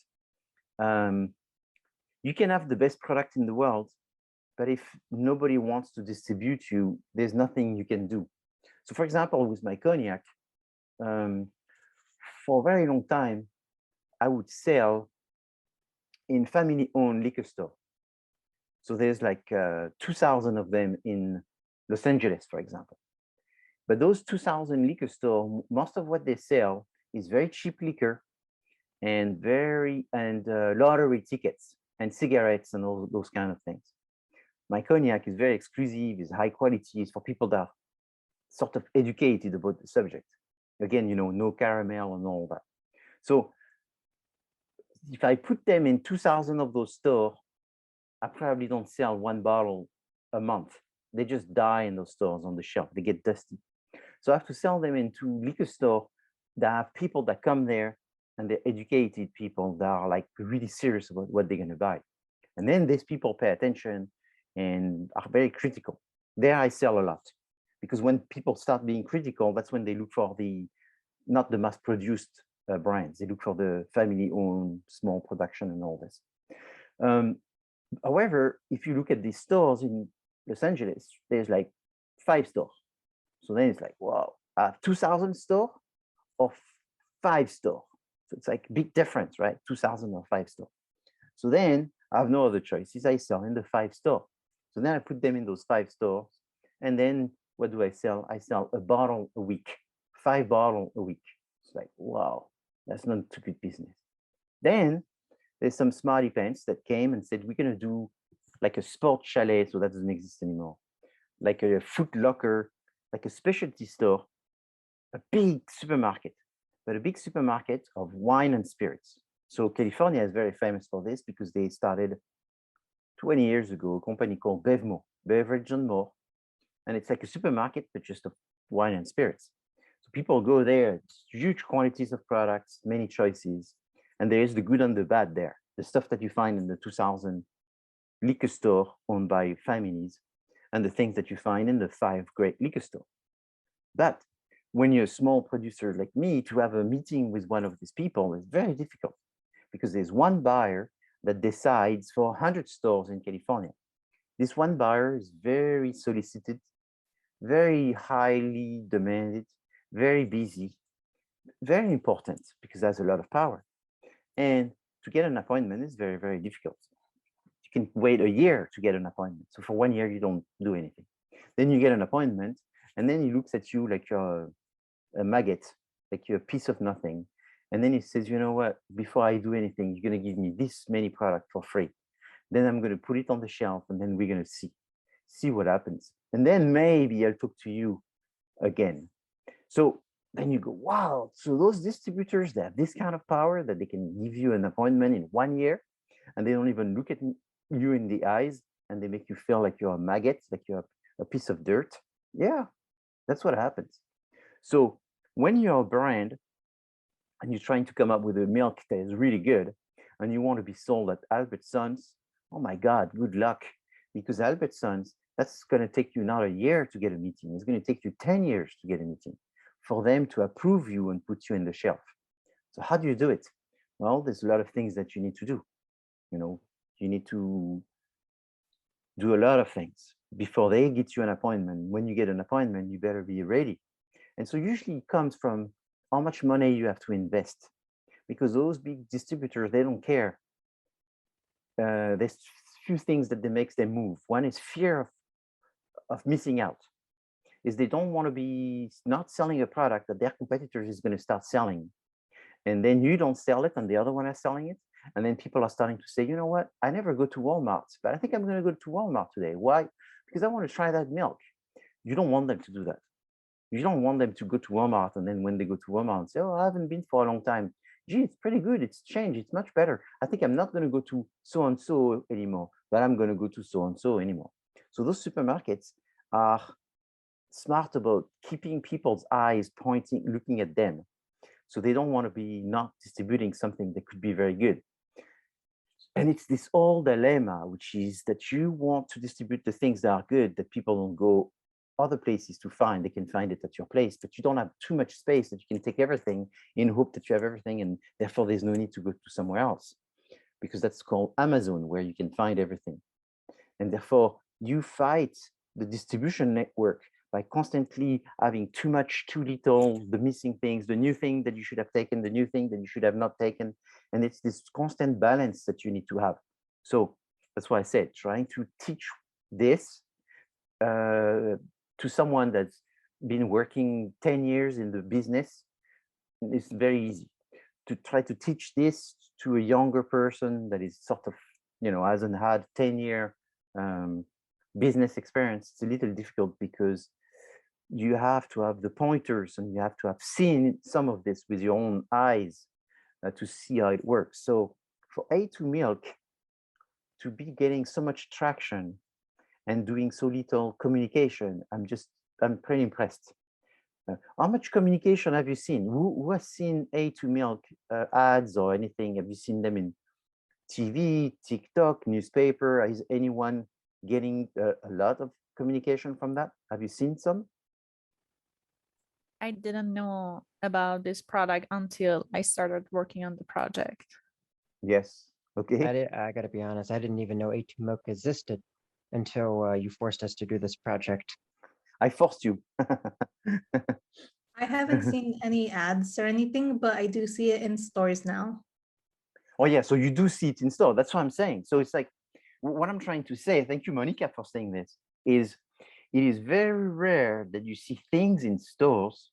You can have the best product in the world, but if nobody wants to distribute you, there's nothing you can do. So for example, with my cognac, for a very long time, I would sell in family-owned liquor store. So there's like 2,000 of them in Los Angeles, for example. But those 2,000 liquor stores, most of what they sell is very cheap liquor and lottery tickets and cigarettes and all those kind of things. My cognac is very exclusive, is high quality, is for people that are sort of educated about the subject. Again, no caramel and all that. So if I put them in 2,000 of those stores, I probably don't sell one bottle a month. They just die in those stores on the shelf. They get dusty. So I have to sell them into liquor store that have people that come there and they're educated people that are like really serious about what they're going to buy. And then these people pay attention and are very critical. There I sell a lot because when people start being critical, that's when they look for not the mass-produced brands. They look for the family-owned small production and all this. However, if you look at these stores in Los Angeles, there's like 5 stores. So then it's like, wow, 2,000 store or 5 store. So it's like big difference, right? 2,000 or 5 store. So then I have no other choices. I sell in the 5 store. So then I put them in those 5 stores. And then what do I sell? I sell a bottle a week, 5 bottles a week. It's like, wow, that's not too good business. Then there's some smarty pants that came and said, we're going to do like a sport chalet. So that doesn't exist anymore. Like a Foot Locker, like a specialty store, a big supermarket, but a big supermarket of wine and spirits. So California is very famous for this because they started 20 years ago, a company called Bevmo, Beverage and More. And it's like a supermarket, but just of wine and spirits. So people go there, huge quantities of products, many choices. And there is the good and the bad there. The stuff that you find in the 2,000 liquor store owned by families, and the things that you find in the 5 great liquor store. But when you're a small producer like me, to have a meeting with one of these people is very difficult because there's one buyer that decides for 100 stores in California. This one buyer is very solicited, very highly demanded, very busy, very important because there's a lot of power. And to get an appointment is very, very difficult. You can wait a year to get an appointment. So for 1 year, you don't do anything. Then you get an appointment, and then he looks at you like you're a maggot, like you're a piece of nothing. And then he says, you know what, before I do anything, you're going to give me this many products for free. Then I'm going to put it on the shelf, and then we're going to see what happens. And then maybe I'll talk to you again. So then you go, wow, so those distributors, they have this kind of power that they can give you an appointment in 1 year, and they don't even look at you in the eyes, and they make you feel like you're a maggot, like you're a piece of dirt. Yeah, that's what happens. So when you're a brand and you're trying to come up with a milk that is really good, and you want to be sold at Albertsons, oh my God, good luck. Because Albertsons, that's going to take you not a year to get a meeting. It's going to take you 10 years to get a meeting for them to approve you and put you in the shelf. So how do you do it? Well, there's a lot of things that you need to do. You know, you need to do a lot of things before they get you an appointment. When you get an appointment, you better be ready. And so usually it comes from how much money you have to invest, because those big distributors, they don't care. There's few things that makes them move. One is fear of missing out. Is they don't want to be not selling a product that their competitors is going to start selling. And then you don't sell it and the other one is selling it. And then people are starting to say, you know what, I never go to Walmart, but I think I'm going to go to Walmart today. Why? Because I want to try that milk. You don't want them to do that. You don't want them to go to Walmart and then when they go to Walmart and say, oh, I haven't been for a long time. Gee, it's pretty good. It's changed. It's much better. I think I'm not going to go to so-and-so anymore, but I'm going to go to so-and-so anymore. So those supermarkets are smart about keeping people's eyes pointing, looking at them. So they don't want to be not distributing something that could be very good. And it's this old dilemma, which is that you want to distribute the things that are good that people don't go other places to find. They can find it at your place, but you don't have too much space that you can take everything in hope that you have everything, and therefore there's no need to go to somewhere else, because that's called Amazon, where you can find everything. And therefore you fight the distribution network by constantly having too much, too little, the missing things, the new thing that you should have taken, the new thing that you should have not taken. And it's this constant balance that you need to have. So that's why I said, trying to teach this to someone that's been working 10 years in the business is very easy. To try to teach this to a younger person that is sort of, hasn't had 10-year business experience, it's a little difficult because you have to have the pointers and you have to have seen some of this with your own eyes to see how it works. So for A2 Milk to be getting so much traction and doing so little communication, I'm pretty impressed. How much communication have you seen? Who has seen A2 Milk ads or anything? Have you seen them in TV, TikTok, newspaper? Is anyone getting a lot of communication from that? Have you seen some? I didn't know about this product until I started working on the project. Yes. Okay. I got to be honest, I didn't even know A2 Milk existed until you forced us to do this project. I forced you. I haven't seen any ads or anything, but I do see it in stores now. Oh yeah, so you do see it in store. That's what I'm saying. So it's like, what I'm trying to say, thank you, Monica, for saying this, is it is very rare that you see things in stores,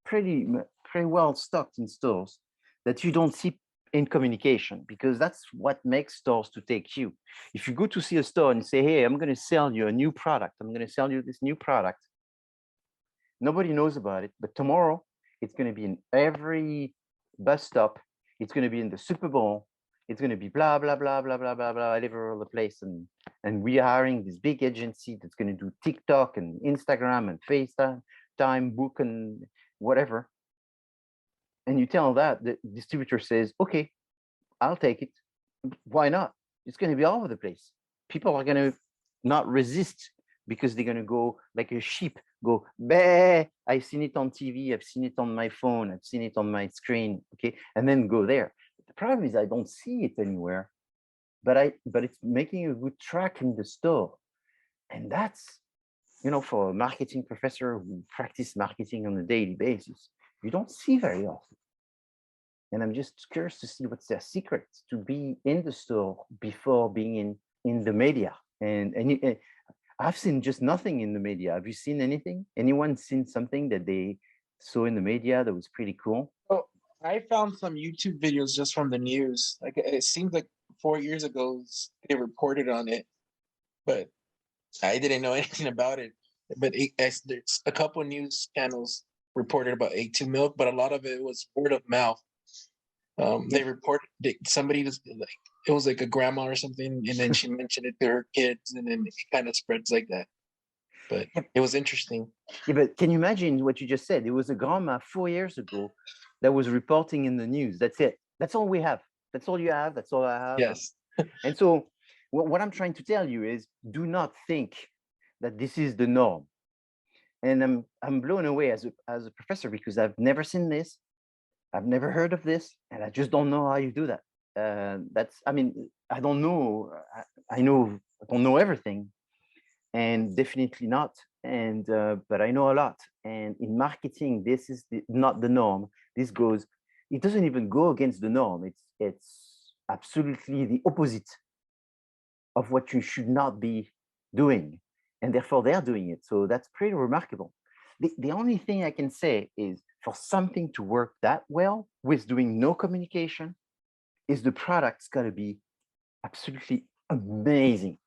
pretty well stocked in stores, that you don't see in communication, because that's what makes stores to take you. If you go to see a store and say, hey, I'm going to sell you a new product, I'm going to sell you this new product, nobody knows about it, but tomorrow it's going to be in every bus stop, it's going to be in the Super Bowl, it's going to be blah, blah, blah, blah, blah, blah, blah, all over the place. And we are hiring this big agency that's going to do TikTok and Instagram and FaceTime, book and whatever. And you tell that, the distributor says, okay, I'll take it. Why not? It's going to be all over the place. People are going to not resist, because they're going to go like a sheep, go, bah, I've seen it on TV, I've seen it on my phone, I've seen it on my screen, okay, and then go there. The problem is I don't see it anywhere, but it's making a good track in the store. And that's, for a marketing professor who practice marketing on a daily basis, you don't see very often. And I'm just curious to see what's their secret to be in the store before being in the media. And I've seen just nothing in the media. Have you seen anything? Anyone seen something that they saw in the media that was pretty cool? Oh, I found some YouTube videos just from the news. Like, it seems like 4 years ago they reported on it, but I didn't know anything about it. But there's a couple of news channels reported about A2 milk, but a lot of it was word of mouth. They reported somebody was like, it was like a grandma or something, and then she mentioned it to her kids, and then it kind of spreads like that. But it was interesting. Yeah, but can you imagine what you just said? It was a grandma 4 years ago that was reporting in the news. That's it. That's all we have. That's all you have. That's all I have. Yes. And so what I'm trying to tell you is, do not think that this is the norm. And I'm blown away as a professor, because I've never seen this. I've never heard of this, and I just don't know how you do that. I don't know. I don't know everything, and definitely not. And but I know a lot. And in marketing, this is not the norm. It doesn't even go against the norm. It's absolutely the opposite of what you should not be doing, and therefore they're doing it. So that's pretty remarkable. The only thing I can say is, for something to work that well with doing no communication, is the product's got to be absolutely amazing.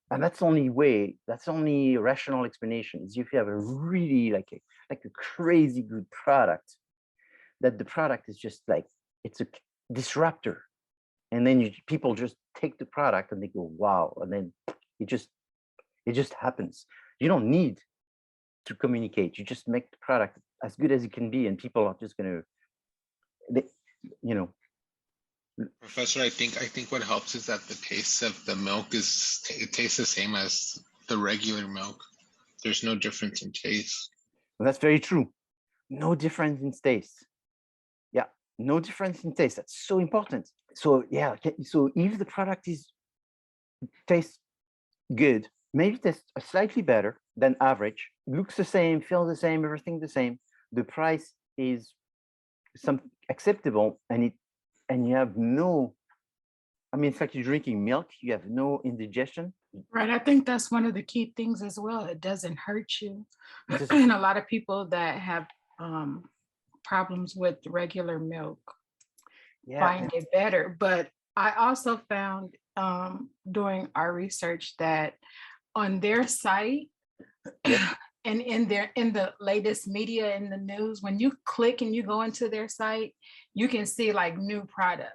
And that's the only rational explanation, is if you have a really like a crazy good product, that the product is just like, it's a disruptor. And then people just take the product and they go, wow. And then it just happens. You don't need to communicate. You just make the product as good as it can be, and people are just going to, Professor, I think what helps is that the taste of the milk it tastes the same as the regular milk. There's no difference in taste. Well, that's very true. No difference in taste. Yeah, no difference in taste. That's so important. So yeah, so if the product tastes good, maybe tastes slightly better than average, looks the same, feels the same, everything the same, the price is acceptable, and you have no, it's like you're drinking milk, you have no indigestion. Right. I think that's one of the key things as well. It doesn't hurt you. And a lot of people that have problems with regular milk find it better. But I also found during our research that on their site, and in the latest media, in the news, when you click and you go into their site, you can see like new product,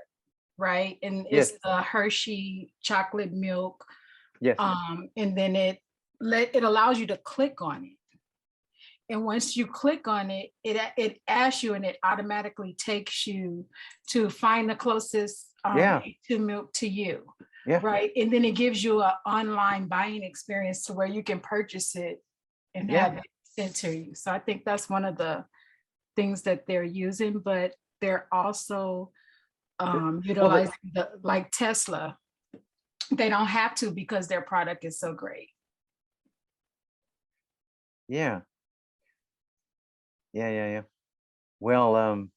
right? And it's the Hershey chocolate milk. Yes. And then it allows you to click on it. And once you click on it, it asks you, and it automatically takes you to find the closest to milk to you. Yeah. Right. And then it gives you an online buying experience to where you can purchase it and have it sent to you. So I think that's one of the things that they're using, but they're also utilizing like Tesla. They don't have to, because their product is so great. Yeah. Yeah. Well,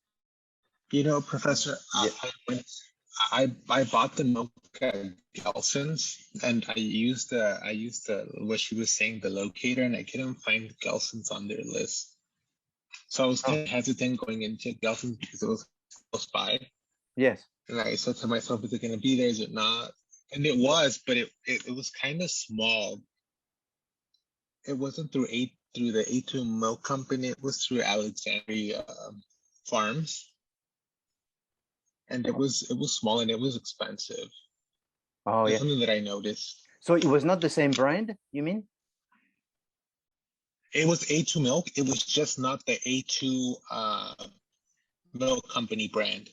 You know, Professor, yeah. I bought the milk at Gelson's, and I used the what she was saying, the locator, and I couldn't find Gelson's on their list. So I was kind of hesitant going into Gelson's because it was close by. Yes. And I said to myself, is it going to be there? Is it not? And it was, but it was kind of small. It wasn't through the A2 Milk Company. It was through Alexandria Farms, and it was small and it was expensive. Oh, That's yeah. something that I noticed. So it was not the same brand, you mean? It was A2 Milk. It was just not the A2 Milk Company brand.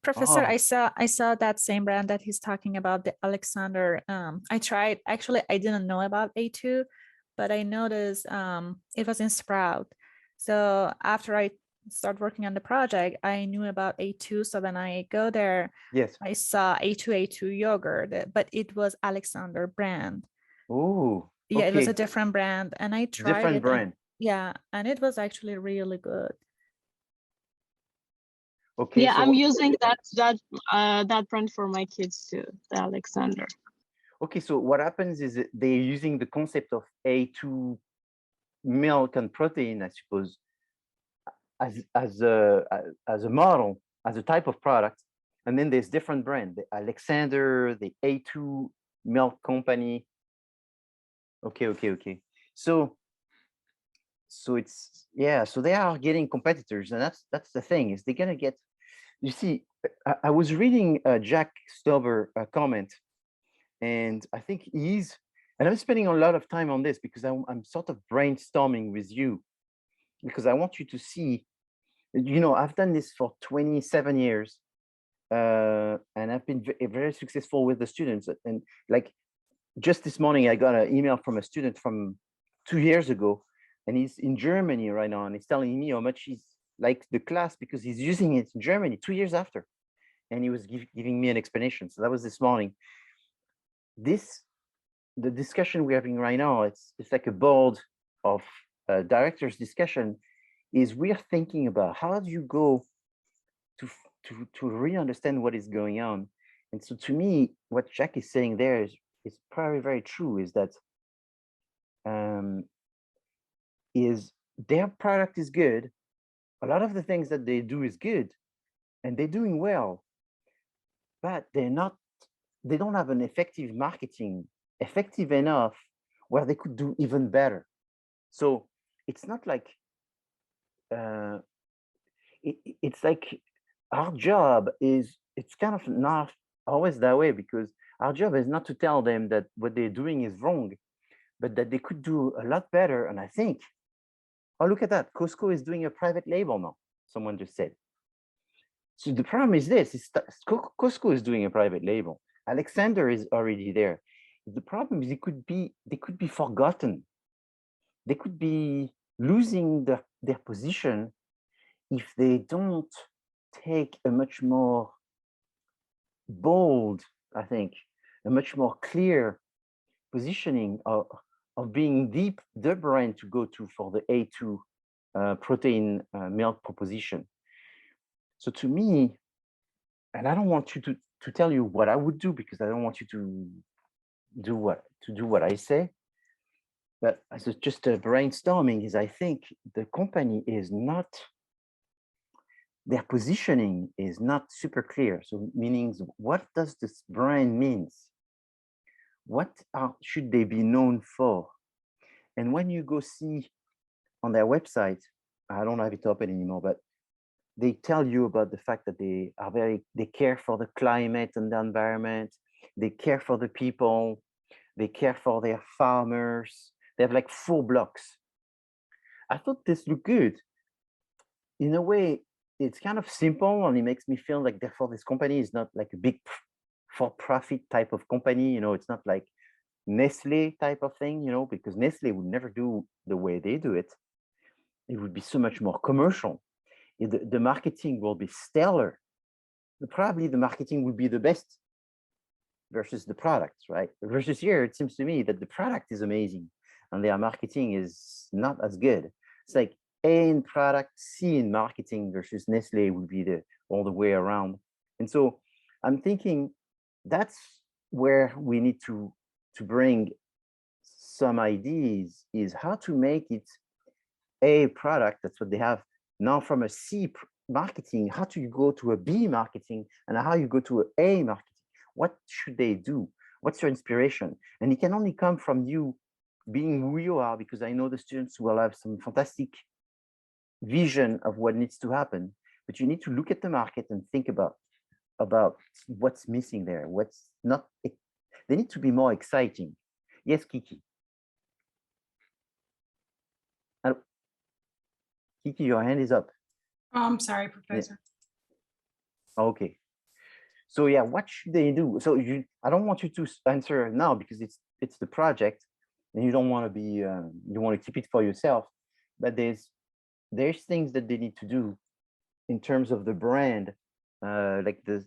Professor, Oh, I saw that same brand that he's talking about, the Alexander. I tried, actually, I didn't know about A2, but I noticed it was in Sprout. So after I start working on the project, I knew about A2. So then I go there, yes. I saw A2 yogurt, but it was Alexander brand. Oh, Yeah, it was a okay. different brand, and I tried Different it. brand. Yeah, and it was actually really good. Okay, Yeah, so I'm using that brand for my kids too, the Alexander. okay, so what happens is that they're using the concept of A2 milk and protein, I suppose, as a model, as a type of product. And then there's different brand, the Alexander, the A2 milk company. Okay. So it's, yeah, so they are getting competitors, and that's the thing, is they're gonna get, you see, I was reading Jack Stober comment, and I think and I'm spending a lot of time on this because I'm sort of brainstorming with you, because I want you to see, I've done this for 27 years, and I've been very successful with the students. And like just this morning, I got an email from a student from 2 years ago, and he's in Germany right now, and he's telling me how much he's like the class because he's using it in Germany 2 years after, and he was giving me an explanation. So that was this morning. The discussion we're having right now, it's like a board of directors discussion, is we're thinking about how do you go to really understand what is going on. And so to me, what Jack is saying there is probably very true, is that is their product is good. A lot of the things that they do is good, and they're doing well, but they don't have an effective marketing, effective enough where they could do even better. So it's not like it's like our job is, it's kind of not always that way, because our job is not to tell them that what they're doing is wrong, but that they could do a lot better. And I think, oh, look at that, Costco is doing a private label now, someone just said. So the problem is this, is Costco is doing a private label. Alexander is already there. The problem is they could be forgotten. They could be losing their position if they don't take a much more bold, I think, a much more clear positioning of being the brand to go to for the A2 protein milk proposition. So to me, and I don't want you to tell you what I would do, because I don't want you to do what I say, but as just a brainstorming, is I think the company is not, their positioning is not super clear. So meaning, what does this brand means? What should they be known for? And when you go see on their website, I don't have it open anymore, but they tell you about the fact that they care for the climate and the environment, they care for the people, they care for their farmers. They have like 4 blocks. I thought this looked good. In a way, it's kind of simple, and it makes me feel like, therefore, this company is not like a big for-profit type of company. It's not like Nestle type of thing, because Nestle would never do the way they do it. It would be so much more commercial. The marketing will be stellar. Probably the marketing would be the best versus the products, right? Versus here, it seems to me that the product is amazing. and their marketing is not as good. It's like A in product, C in marketing versus Nestle would be the all the way around. And so I'm thinking that's where we need to bring some ideas, is how to make it a product. That's what they have now from a C marketing. How do you go to a B marketing, and how you go to A marketing? What should they do? What's your inspiration? And it can only come from you being who you are, because I know the students will have some fantastic vision of what needs to happen, but you need to look at the market and think about what's missing there, what's not. They need to be more exciting. Yes, Kiki. Kiki, your hand is up. Oh, I'm sorry, Professor. Yeah. Okay. So yeah, what should they do? So I don't want you to answer now, because it's the project, and you don't want to be you want to keep it for yourself. But there's things that they need to do in terms of the brand, like the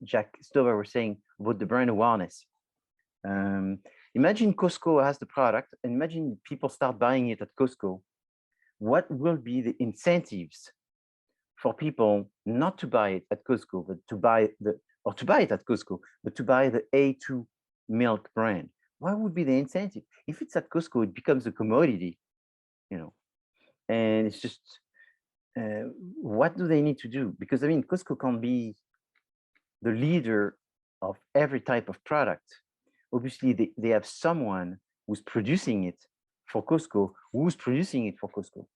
Jack Stover was saying about the brand awareness. Imagine Costco has the product, and imagine people start buying it at Costco. What will be the incentives for people not to buy it at Costco, but to buy it at Costco, but to buy the A2 milk brand? What would be the incentive? If it's at Costco, it becomes a commodity, and it's just, what do they need to do? Because I mean, Costco can't be the leader of every type of product. Obviously, they have someone who's producing it for Costco, who's producing it for Costco.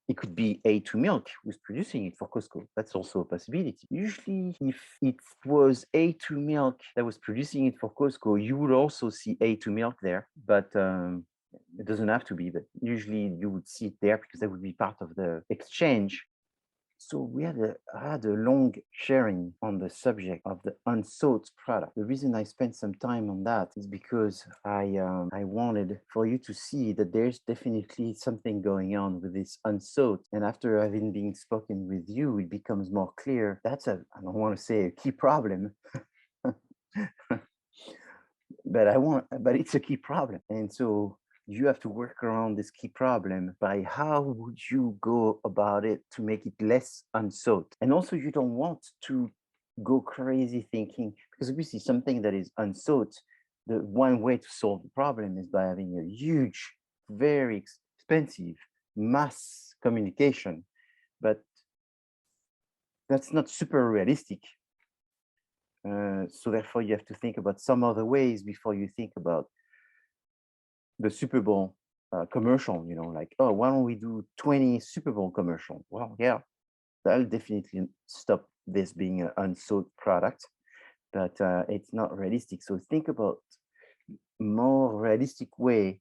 It could be A2 Milk who's producing it for Costco. That's also a possibility. Usually, if it was A2 Milk that was producing it for Costco, you would also see A2 Milk there, but it doesn't have to be, but usually you would see it there because that would be part of the exchange. So we had a long sharing on the subject of the unsought product. The reason I spent some time on that is because I wanted for you to see that there's definitely something going on with this unsought. And after having been spoken with you, it becomes more clear. That's I don't want to say a key problem, but it's a key problem. And so you have to work around this key problem by how would you go about it to make it less unsought. And also, you don't want to go crazy thinking, because obviously something that is unsought, the one way to solve the problem is by having a huge, very expensive mass communication. But that's not super realistic. So therefore, you have to think about some other ways before you think about the Super Bowl commercial, like, oh, why don't we do 20 Super Bowl commercial? Well, yeah, that'll definitely stop this being an unsought product, but it's not realistic. So think about more realistic way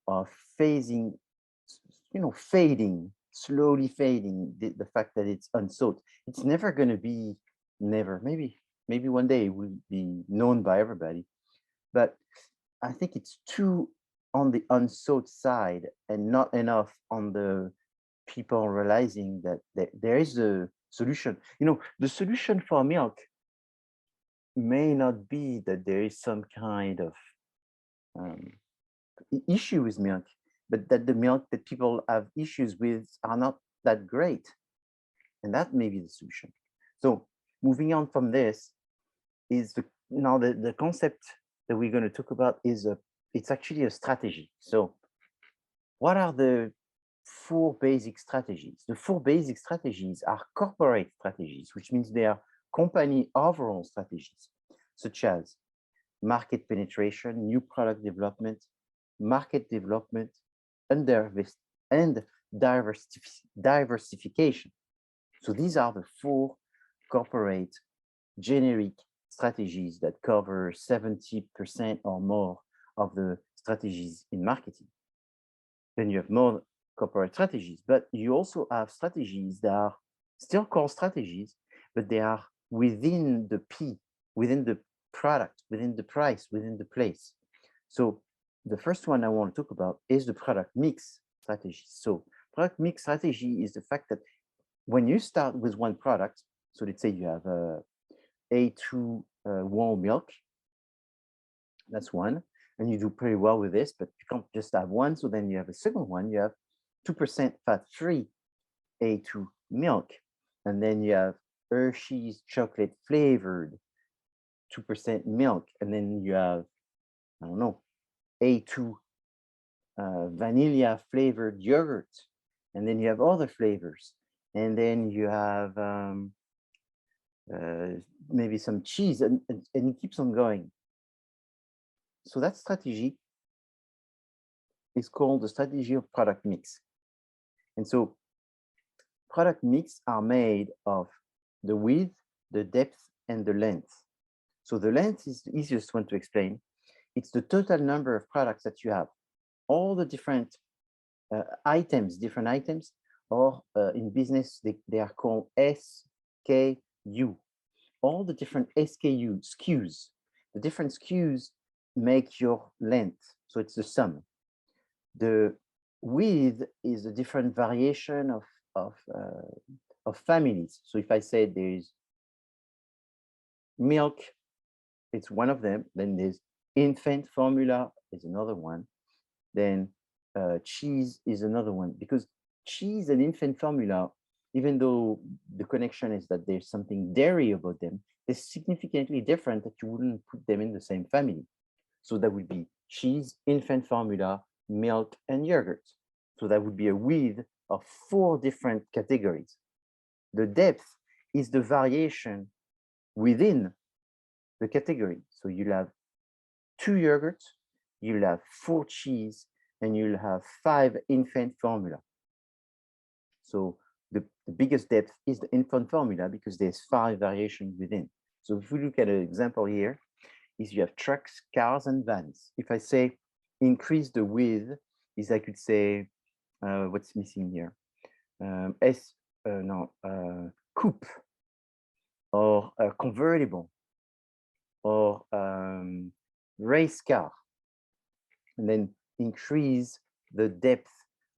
of fading, slowly fading the fact that it's unsought. It's never going to be, maybe one day it will be known by everybody, but I think it's too on the unsought side and not enough on the people realizing that there is a solution. The solution for milk may not be that there is some kind of issue with milk, but that the milk that people have issues with are not that great. And that may be the solution. So moving on from this is the concept that we're going to talk about is it's actually a strategy. So what are the 4 basic strategies? The 4 basic strategies are corporate strategies, which means they are company overall strategies, such as market penetration, new product development, market development, and diversification. So these are the 4 corporate generic strategies that cover 70% or more of the strategies in marketing. Then you have more corporate strategies, but you also have strategies that are still core strategies, but they are within the P, within the product, within the price, within the place. So the first one I want to talk about is the product mix strategy. So product mix strategy is the fact that when you start with one product, so let's say you have A2 whole milk, that's one. and you do pretty well with this, but you can't just have one. So then you have a second one. You have 2% fat-free A2 milk, and then you have Hershey's chocolate flavored 2% milk, and then you have, I don't know, A2 vanilla flavored yogurt, and then you have other flavors, and then you have maybe some cheese, and it keeps on going. So that strategy is called the strategy of product mix. And so product mix are made of the width, the depth, and the length. So the length is the easiest one to explain. It's the total number of products that you have. All the different items, or in business, they are called SKU. All the different SKUs, the different SKUs make your length. So it's the sum. The width is a different variation of families. So if I say there's milk, it's one of them. Then there's infant formula is another one. Then cheese is another one, because cheese and infant formula, even though the connection is that there's something dairy about them, they're significantly different that you wouldn't put them in the same family. So that would be cheese, infant formula, milk, and yogurt. So that would be a width of 4 different categories. The depth is the variation within the category. So you'll have 2 yogurts, you'll have 4 cheese, and you'll have 5 infant formula. So the biggest depth is the infant formula because there's 5 variations within. So if we look at an example here, is you have trucks, cars, and vans. If I say increase the width, is I could say, what's missing here? Coupe, or convertible, or race car. And then increase the depth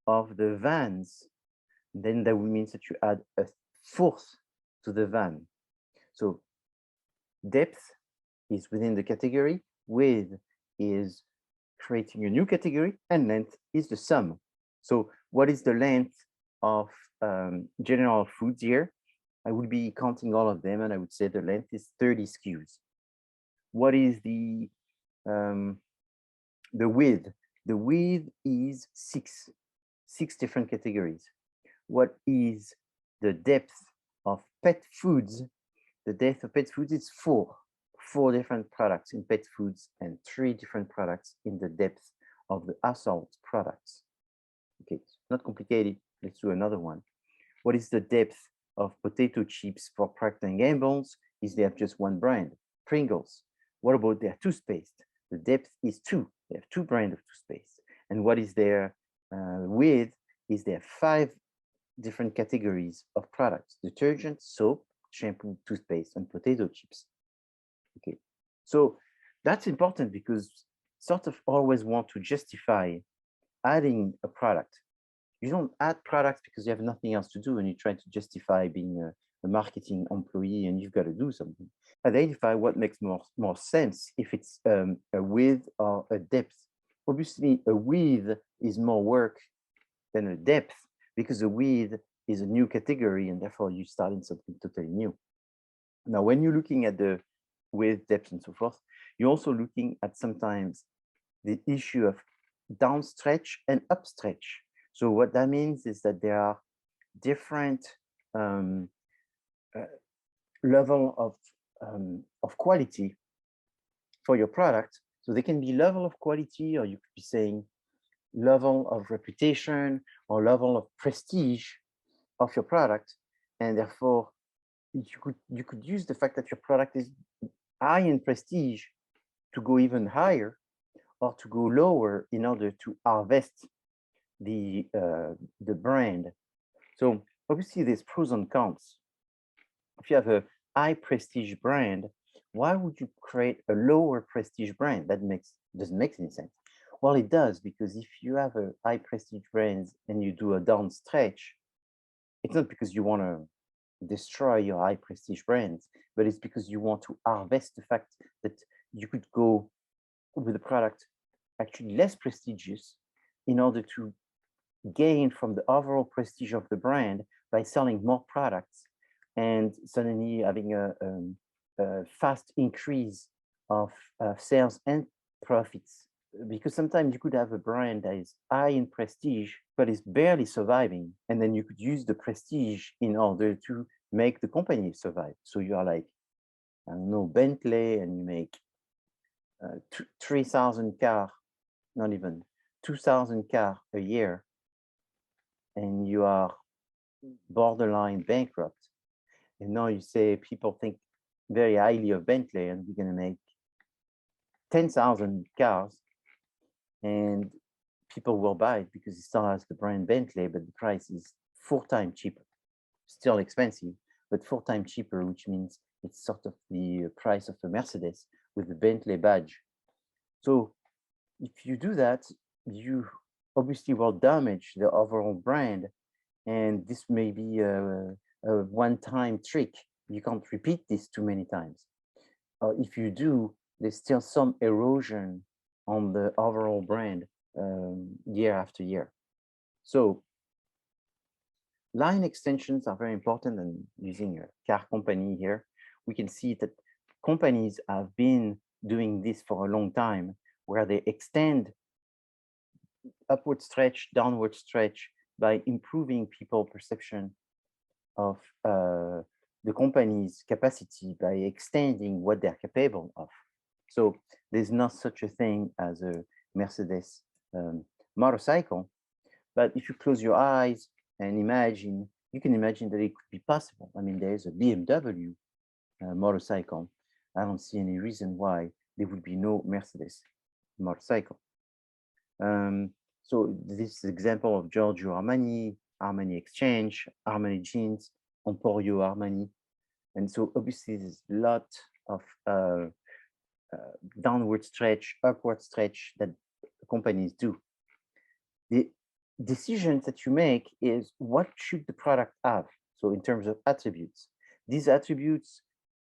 of the vans, then that would mean that you add a 4th to the van. So depth is within the category, width is creating a new category, and length is the sum. So what is the length of general foods here? I would be counting all of them, and I would say the length is 30 SKUs. What is the width? The width is 6 different categories. What is the depth of pet foods? The depth of pet foods is 4 different products in pet foods and 3 different products in the depth of the household products. Okay, it's not complicated. Let's do another one. What is the depth of potato chips for Procter & Gamble's? Is they have just one brand, Pringles. What about their toothpaste? The depth is 2. They have 2 brands of toothpaste. And what is their width? Is there 5 different categories of products: detergent, soap, shampoo, toothpaste, and potato chips. Okay, so that's important because sort of always want to justify adding a product. You don't add products because you have nothing else to do and you try to justify being a marketing employee and you've got to do something. Identify what makes more sense, if it's a width or a depth. Obviously, a width is more work than a depth because a width is a new category and therefore you start in something totally new. Now, when you're looking at the width, depth, and so forth, you're also looking at sometimes the issue of downstretch and upstretch. So what that means is that there are different level of quality for your product. So they can be level of quality, or you could be saying level of reputation or level of prestige of your product. And therefore, you could use the fact that your product is high in prestige to go even higher or to go lower in order to harvest the brand. So obviously there's pros and cons. If you have a high prestige brand, why would you create a lower prestige brand? That doesn't make any sense. Well, it does, because if you have a high prestige brand and you do a down stretch, it's not because you want to destroy your high prestige brands, but it's because you want to harvest the fact that you could go with a product actually less prestigious in order to gain from the overall prestige of the brand by selling more products and suddenly having a fast increase of sales and profits. Because sometimes you could have a brand that is high in prestige, but is barely surviving. And then you could use the prestige in order to make the company survive. So you are like, I don't know, Bentley, and you make 3,000 cars, not even 2,000 cars a year, and you are borderline bankrupt. And now you say people think very highly of Bentley, and we're going to make 10,000 cars, and people will buy it because it still has the brand Bentley, but the price is 4 times cheaper. Still expensive, but 4 times cheaper, which means it's sort of the price of a Mercedes with the Bentley badge. So if you do that, you obviously will damage the overall brand. And this may be a one-time trick. You can't repeat this too many times. If you do, there's still some erosion on the overall brand year after year. So line extensions are very important, and using a car company here, we can see that companies have been doing this for a long time, where they extend upward stretch, downward stretch by improving people perception of the company's capacity by extending what they're capable of. So there's not such a thing as a Mercedes motorcycle, but if you close your eyes and imagine, you can imagine that it could be possible. I mean, there's a BMW motorcycle. I don't see any reason why there would be no Mercedes motorcycle. So this example of Giorgio Armani, Armani Exchange, Armani Jeans, Emporio Armani. And so obviously there's a lot of downward stretch, upward stretch that companies do. The decisions that you make is what should the product have? So in terms of attributes, these attributes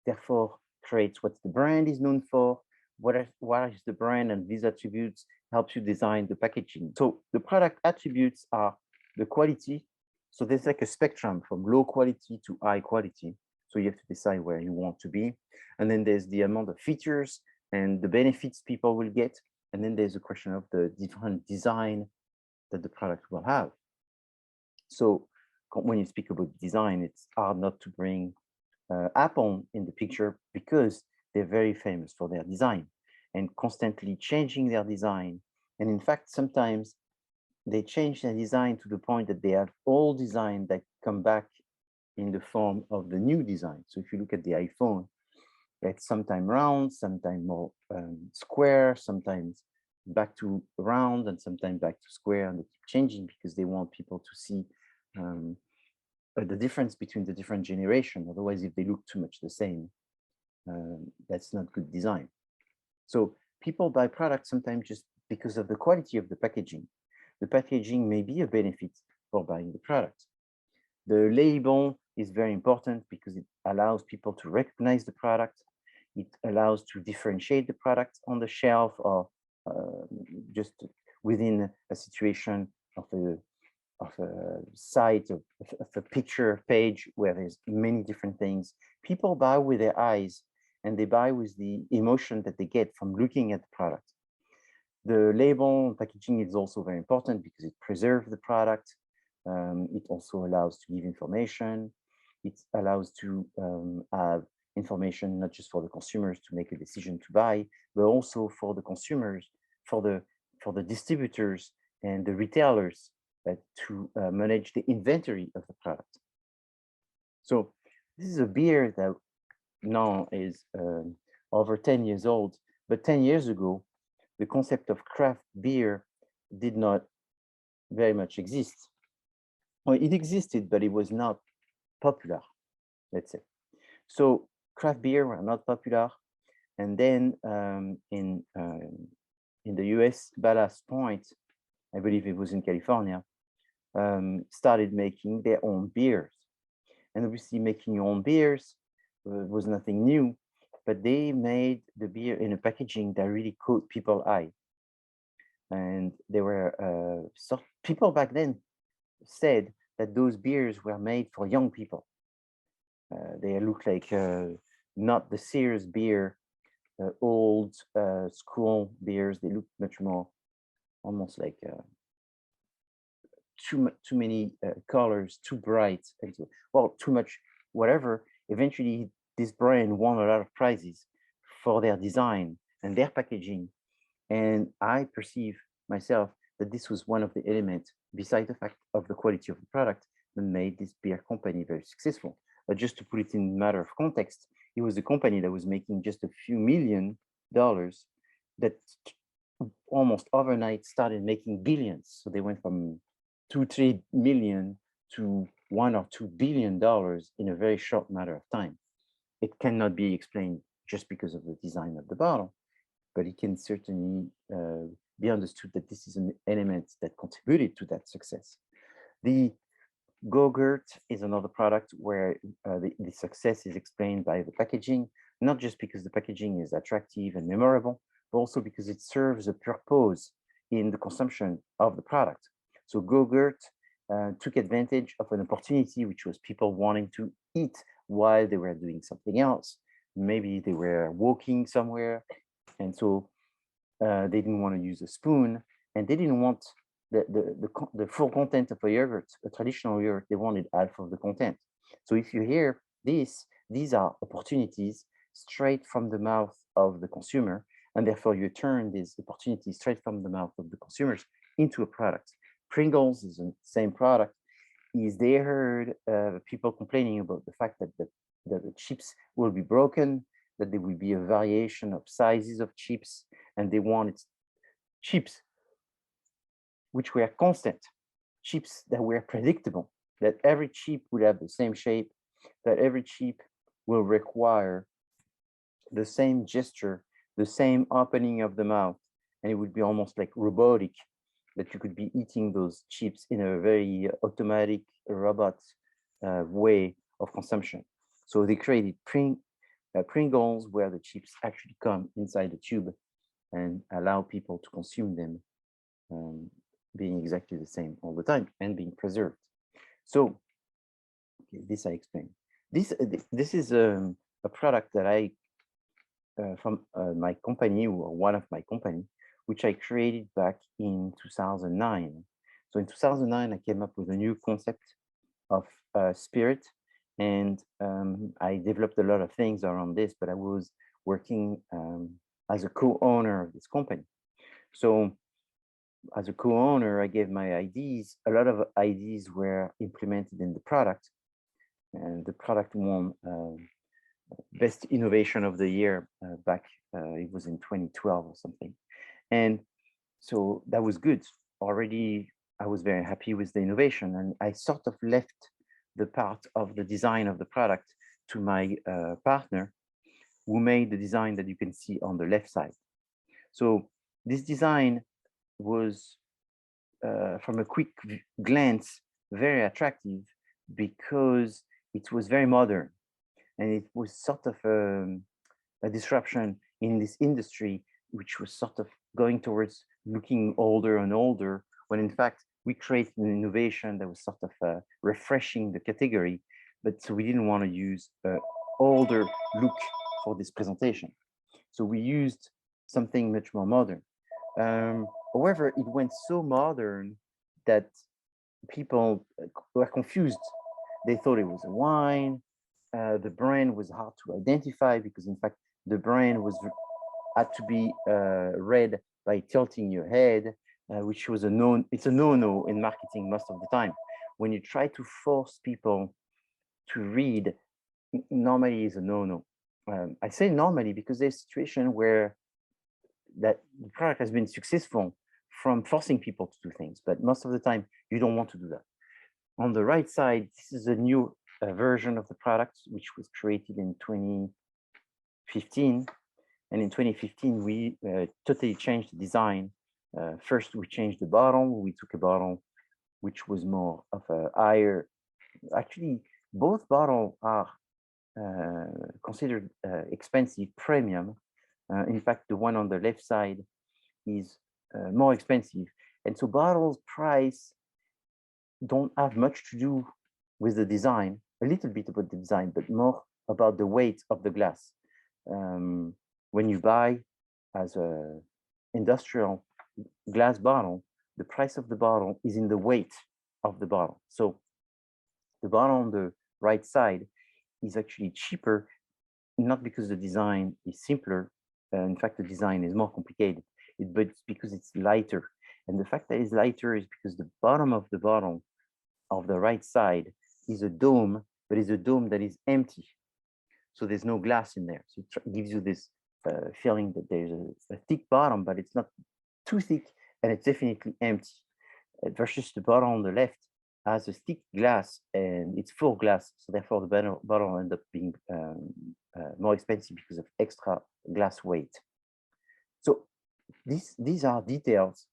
therefore creates what the brand is known for, what is the brand, and these attributes helps you design the packaging. So the product attributes are the quality. So there's like a spectrum from low quality to high quality. So you have to decide where you want to be. And then there's the amount of features and the benefits people will get. And then there's a question of the different design that the product will have. So when you speak about design, it's hard not to bring Apple in the picture because they're very famous for their design and constantly changing their design. And in fact, sometimes they change their design to the point that they have old design that come back in the form of the new design. So if you look at the iPhone, it's sometimes round, sometimes more square, sometimes back to round, and sometimes back to square, and they keep changing because they want people to see the difference between the different generations. Otherwise, if they look too much the same, that's not good design. So people buy products sometimes just because of the quality of the packaging. The packaging may be a benefit for buying the product. The label is very important because it allows people to recognize the product. It allows to differentiate the product on the shelf or just within a situation of a site, of a picture page where there's many different things. People buy with their eyes, and they buy with the emotion that they get from looking at the product. The label packaging is also very important because it preserves the product. It also allows to give information. It allows to have information not just for the consumers to make a decision to buy, but also for the consumers, for the distributors and the retailers to manage the inventory of the product. So this is a beer that now is over 10 years old, but 10 years ago, the concept of craft beer did not very much exist. Well, it existed, but it was not popular, let's say. So craft beer were not popular. And then in the US, Ballast Point, I believe it was in California, started making their own beers. And obviously making your own beers was nothing new, but they made the beer in a packaging that really caught people's eye. And there were people back then said that those beers were made for young people. They look like not the serious beer, old school beers. They look much more almost like too many colors, too bright, and well, too much whatever. Eventually, this brand won a lot of prizes for their design and their packaging. And I perceive myself that this was one of the elements, besides the fact of the quality of the product, that made this beer company very successful. Just to put it in matter of context, it was a company that was making just a few $1 million that almost overnight started making billions. So they went from 2-3 million to $1 or $2 billion in a very short matter of time. It cannot be explained just because of the design of the bottle, but it can certainly be understood that this is an element that contributed to that success. The Go-Gurt is another product where the success is explained by the packaging, not just because the packaging is attractive and memorable, but also because it serves a purpose in the consumption of the product. So Go-Gurt took advantage of an opportunity, which was people wanting to eat while they were doing something else. Maybe they were walking somewhere, and so they didn't want to use a spoon, and they didn't want the full content of a yogurt, a traditional yogurt. They wanted half of the content. So if you hear this, these are opportunities straight from the mouth of the consumer, and therefore you turn these opportunities straight from the mouth of the consumers into a product. Pringles is the same product. Is they heard people complaining about the fact that the chips will be broken, that there will be a variation of sizes of chips, and they wanted chips which were constant, chips that were predictable, that every chip would have the same shape, that every chip will require the same gesture, the same opening of the mouth, and it would be almost like robotic, that you could be eating those chips in a very automatic robot way of consumption. So they created Pringles where the chips actually come inside the tube and allow people to consume them being exactly the same all the time and being preserved. So okay, this I explained. This is a product that I from my company, or one of my company, which I created back in 2009. So in 2009, I came up with a new concept of spirit, and I developed a lot of things around this, but I was working as a co-owner of this company. So as a co-owner, I gave my ideas. A lot of ideas were implemented in the product, and the product won Best Innovation of the Year back, it was in 2012 or something. And so that was good. Already, I was very happy with the innovation, and I sort of left the part of the design of the product to my partner, who made the design that you can see on the left side. So this design was, from a quick glance, very attractive because it was very modern, and it was sort of a disruption in this industry, which was sort of going towards looking older and older, when in fact we created an innovation that was sort of refreshing the category, but so we didn't want to use an older look for this presentation. So we used something much more modern. However, it went so modern that people were confused. They thought it was a wine. The brand was hard to identify because, in fact, the brand had to be read by tilting your head, which was it's a no-no in marketing most of the time. When you try to force people to read, normally is a no-no. I say normally because there's a situation where that the product has been successful from forcing people to do things, but most of the time you don't want to do that. On the right side, this is a new version of the product, which was created in 2015. And in 2015, we totally changed the design. First, we changed the bottle. We took a bottle which was more of a higher. Actually, both bottles are considered expensive, premium. In fact, the one on the left side is more expensive. And so bottles price don't have much to do with the design, a little bit about the design, but more about the weight of the glass. When you buy as a industrial glass bottle, the price of the bottle is in the weight of the bottle. So the bottle on the right side is actually cheaper, not because the design is simpler. In fact, the design is more complicated, but it's because it's lighter. And the fact that it's lighter is because the bottom of the bottle of the right side is a dome, but it's a dome that is empty. So there's no glass in there. So it gives you this feeling that there's a thick bottom, but it's not too thick, and it's definitely empty. Versus the bottle on the left has a thick glass and it's full glass. So therefore the bottle ends up being more expensive because of extra glass weight. So these are details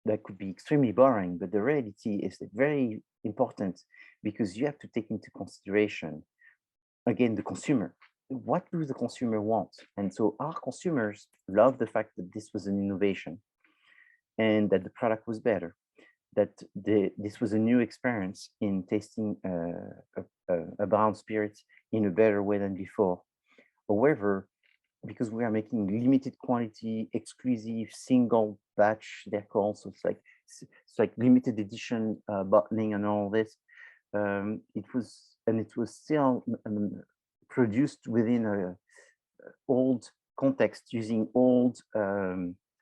that could be extremely boring, but the reality is very important because you have to take into consideration, again, the consumer. What do the consumer want? And so our consumers love the fact that this was an innovation and that the product was better, that this was a new experience in tasting a brown spirit in a better way than before. However, because we are making limited quantity, exclusive, single batch, they're called, so it's like limited edition bottling and all this. It was still produced within a old context, using old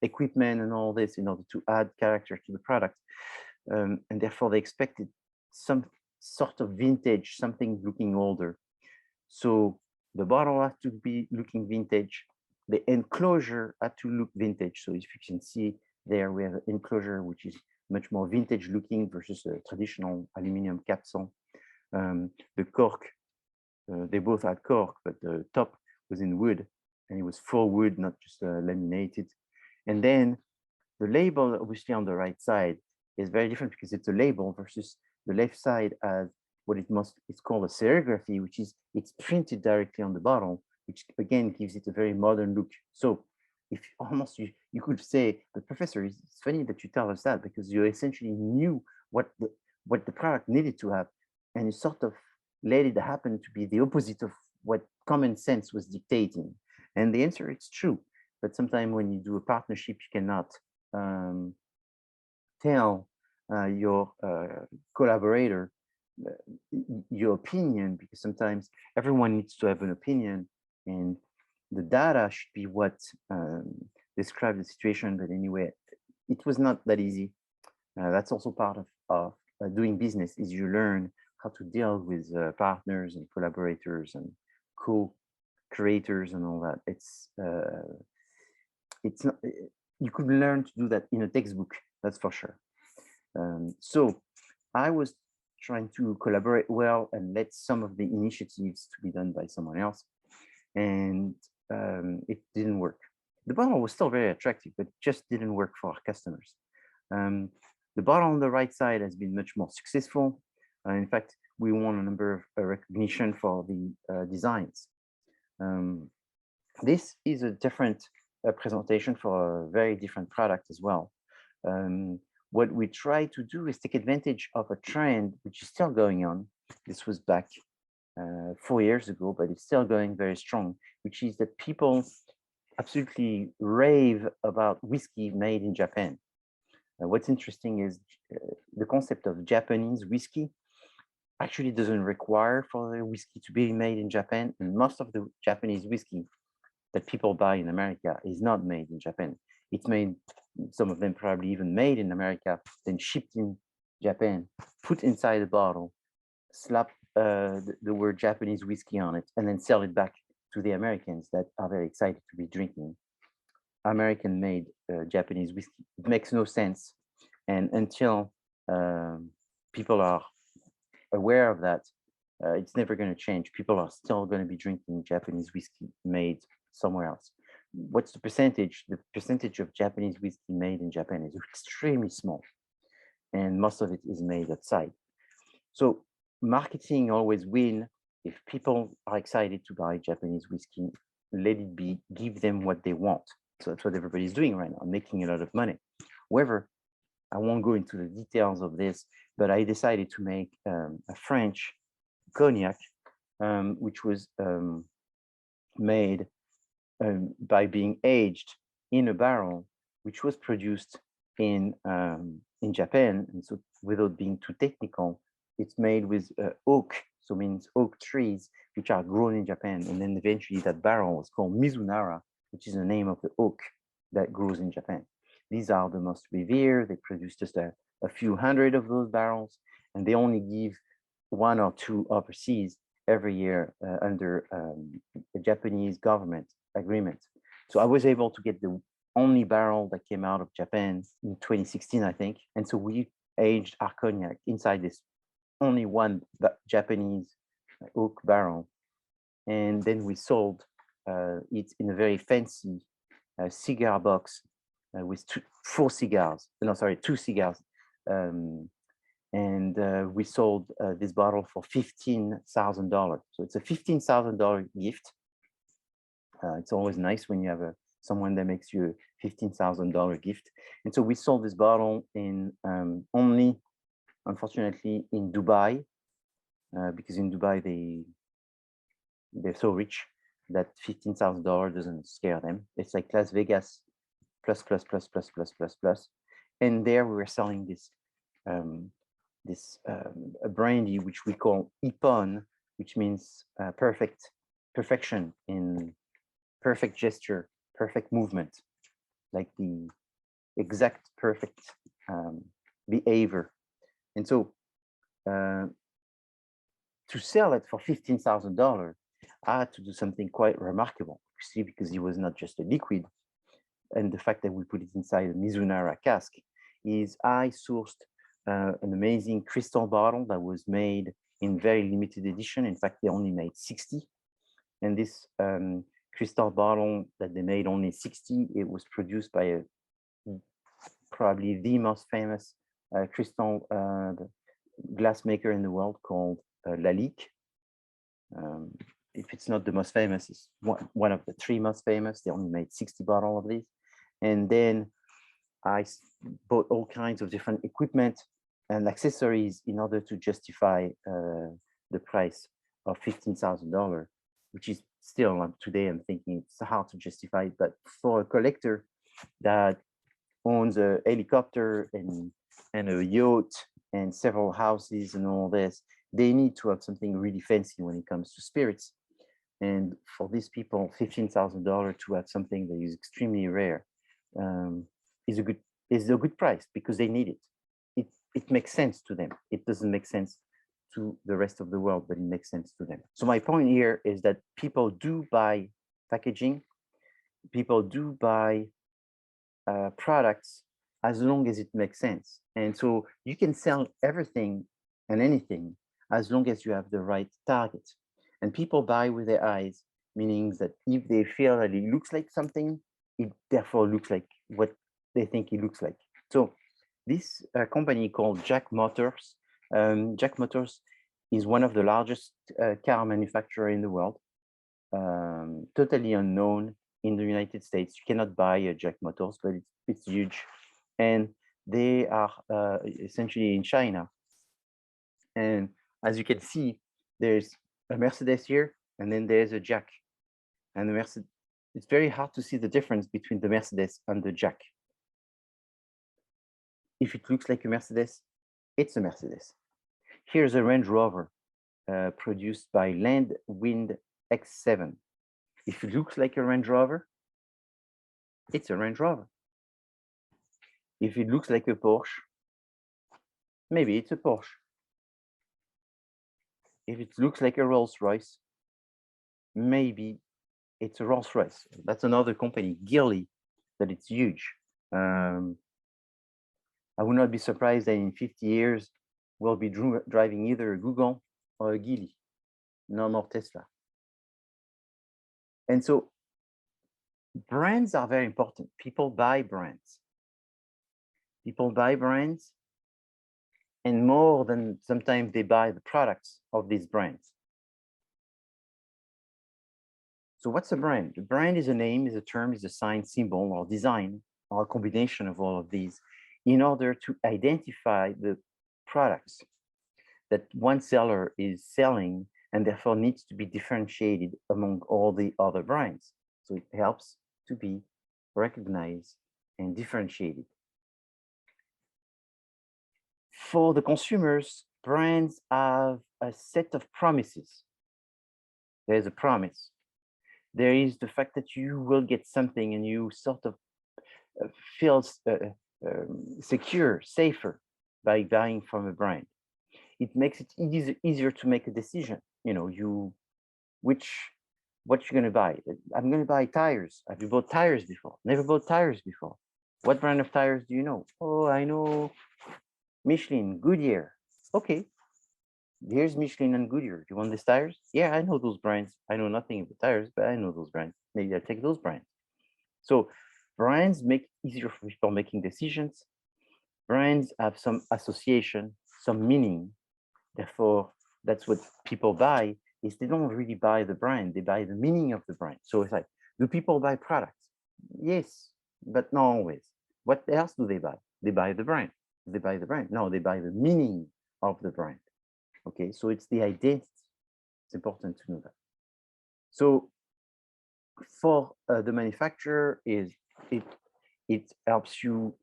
equipment and all this in order to add character to the product. And therefore they expected some sort of vintage, something looking older. So the bottle had to be looking vintage. The enclosure had to look vintage. So if you can see there, we have an enclosure which is much more vintage looking versus a traditional aluminum capsule. The cork, they both had cork, but the top was in wood, and it was full wood, not just laminated. And then the label, obviously on the right side, is very different because it's a label versus the left side as what it's called a serigraphy, which is it's printed directly on the bottle, which again gives it a very modern look. So if almost you could say, but Professor, it's funny that you tell us that because you essentially knew what the product needed to have, and you sort of let it happen to be the opposite of what common sense was dictating. And the answer, it's true. But sometimes when you do a partnership, you cannot tell your collaborator your opinion, because sometimes everyone needs to have an opinion, and the data should be what describe the situation. But anyway, it was not that easy. That's also part of doing business, is you learn how to deal with partners and collaborators and co-creators and all that. It's not, you could learn to do that in a textbook, that's for sure. So I was trying to collaborate well and let some of the initiatives to be done by someone else, and it didn't work. The bottle was still very attractive, but just didn't work for our customers. The bottle on the right side has been much more successful. In fact, we won a number of recognition for the designs. This is a different presentation for a very different product as well. What we try to do is take advantage of a trend which is still going on. This was back 4 years ago, but it's still going very strong, which is that people absolutely rave about whiskey made in Japan. What's interesting is the concept of Japanese whiskey actually doesn't require for the whiskey to be made in Japan, and most of the Japanese whiskey that people buy in America is not made in Japan. It's made, some of them probably even made in America, then shipped in Japan, put inside a bottle, slap the word Japanese whiskey on it, and then sell it back to the Americans that are very excited to be drinking American-made Japanese whiskey. It makes no sense. And until people are aware of that, it's never going to change. People are still going to be drinking Japanese whiskey made somewhere else. What's the percentage? The percentage of Japanese whiskey made in Japan is extremely small, and most of it is made outside. So marketing always wins. If people are excited to buy Japanese whiskey, let it be, give them what they want. So that's what everybody's doing right now, making a lot of money. However, I won't go into the details of this, but I decided to make a French cognac, which was made by being aged in a barrel, which was produced in Japan. And so, without being too technical, it's made with oak, so means oak trees, which are grown in Japan. And then eventually that barrel was called Mizunara, which is the name of the oak that grows in Japan. These are the most revered. They produce just a few hundred of those barrels, and they only give 1 or 2 overseas every year under the Japanese government agreement. So I was able to get the only barrel that came out of Japan in 2016, I think. And so we aged our cognac inside this only one Japanese oak barrel. And then we sold it in a very fancy cigar box with 2 cigars. And we sold this bottle for $15,000. So it's a $15,000 gift. It's always nice when you have someone that makes you a $15,000 gift. And so we sold this bottle in only, unfortunately, in Dubai, because in Dubai they're so rich that $15,000 doesn't scare them. It's like Las Vegas plus. And there we were selling this a brandy which we call Ippon, which means perfection in perfect gesture, perfect movement, like the exact perfect behavior. And so to sell it for $15,000, I had to do something quite remarkable, see, because it was not just a liquid. And the fact that we put it inside a Mizunara cask is I sourced an amazing crystal bottle that was made in very limited edition. In fact, they only made 60. And this crystal bottle that they made only 60, it was produced by probably the most famous crystal glass maker in the world called Lalique. If it's not the most famous, it's one of the 3 most famous. They only made 60 bottles of these. And then I bought all kinds of different equipment and accessories in order to justify the price of $15,000, which is still, today I'm thinking it's hard to justify, but for a collector that owns a helicopter and a yacht and several houses and all this, they need to have something really fancy when it comes to spirits. And for these people, $15,000 to have something that is extremely rare is a good price, because they need it. It makes sense to them. It doesn't make sense to the rest of the world, but it makes sense to them. So my point here is that people do buy packaging, people do buy products as long as it makes sense. And so you can sell everything and anything as long as you have the right target. And people buy with their eyes, meaning that if they feel that it looks like something, it therefore looks like what they think it looks like. So this company called Jack Motors, Jack Motors is one of the largest car manufacturer in the world, totally unknown in the United States. You cannot buy a Jack Motors, but it's huge. And they are essentially in China. And as you can see, there's a Mercedes here, and then there's a Jack. And the Mercedes, it's very hard to see the difference between the Mercedes and the Jack. If it looks like a Mercedes, it's a Mercedes. Here's a Range Rover produced by Land Wind X7. If it looks like a Range Rover, it's a Range Rover. If it looks like a Porsche, maybe it's a Porsche. If it looks like a Rolls-Royce, maybe it's a Rolls-Royce. That's another company, Geely, that it's huge. I would not be surprised that in 50 years, we'll be driving either a Google or a Geely, no more Tesla. And so brands are very important. People buy brands. People buy brands, and more than sometimes they buy the products of these brands. So what's a brand? A brand is a name, is a term, is a sign, symbol, or design, or a combination of all of these in order to identify the products that one seller is selling and therefore needs to be differentiated among all the other brands. So it helps to be recognized and differentiated. For the consumers, brands have a set of promises. There's a promise. There is the fact that you will get something and you sort of feel secure, safer by buying from a brand. It makes it easier to make a decision. You know, what you're going to buy. I'm going to buy tires. Have you bought tires before? Never bought tires before. What brand of tires do you know? Oh, I know Michelin, Goodyear. Okay, here's Michelin and Goodyear. Do you want these tires? Yeah, I know those brands. I know nothing about tires, but I know those brands. Maybe I'll take those brands. So brands make it easier for people making decisions. Brands have some association, some meaning. Therefore, that's what people buy, is they don't really buy the brand, they buy the meaning of the brand. So it's like, do people buy products? Yes, but not always. What else do they buy? They buy the brand. They buy the brand. No, they buy the meaning of the brand. Okay, so it's the identity. It's important to know that. So for the manufacturer, it helps you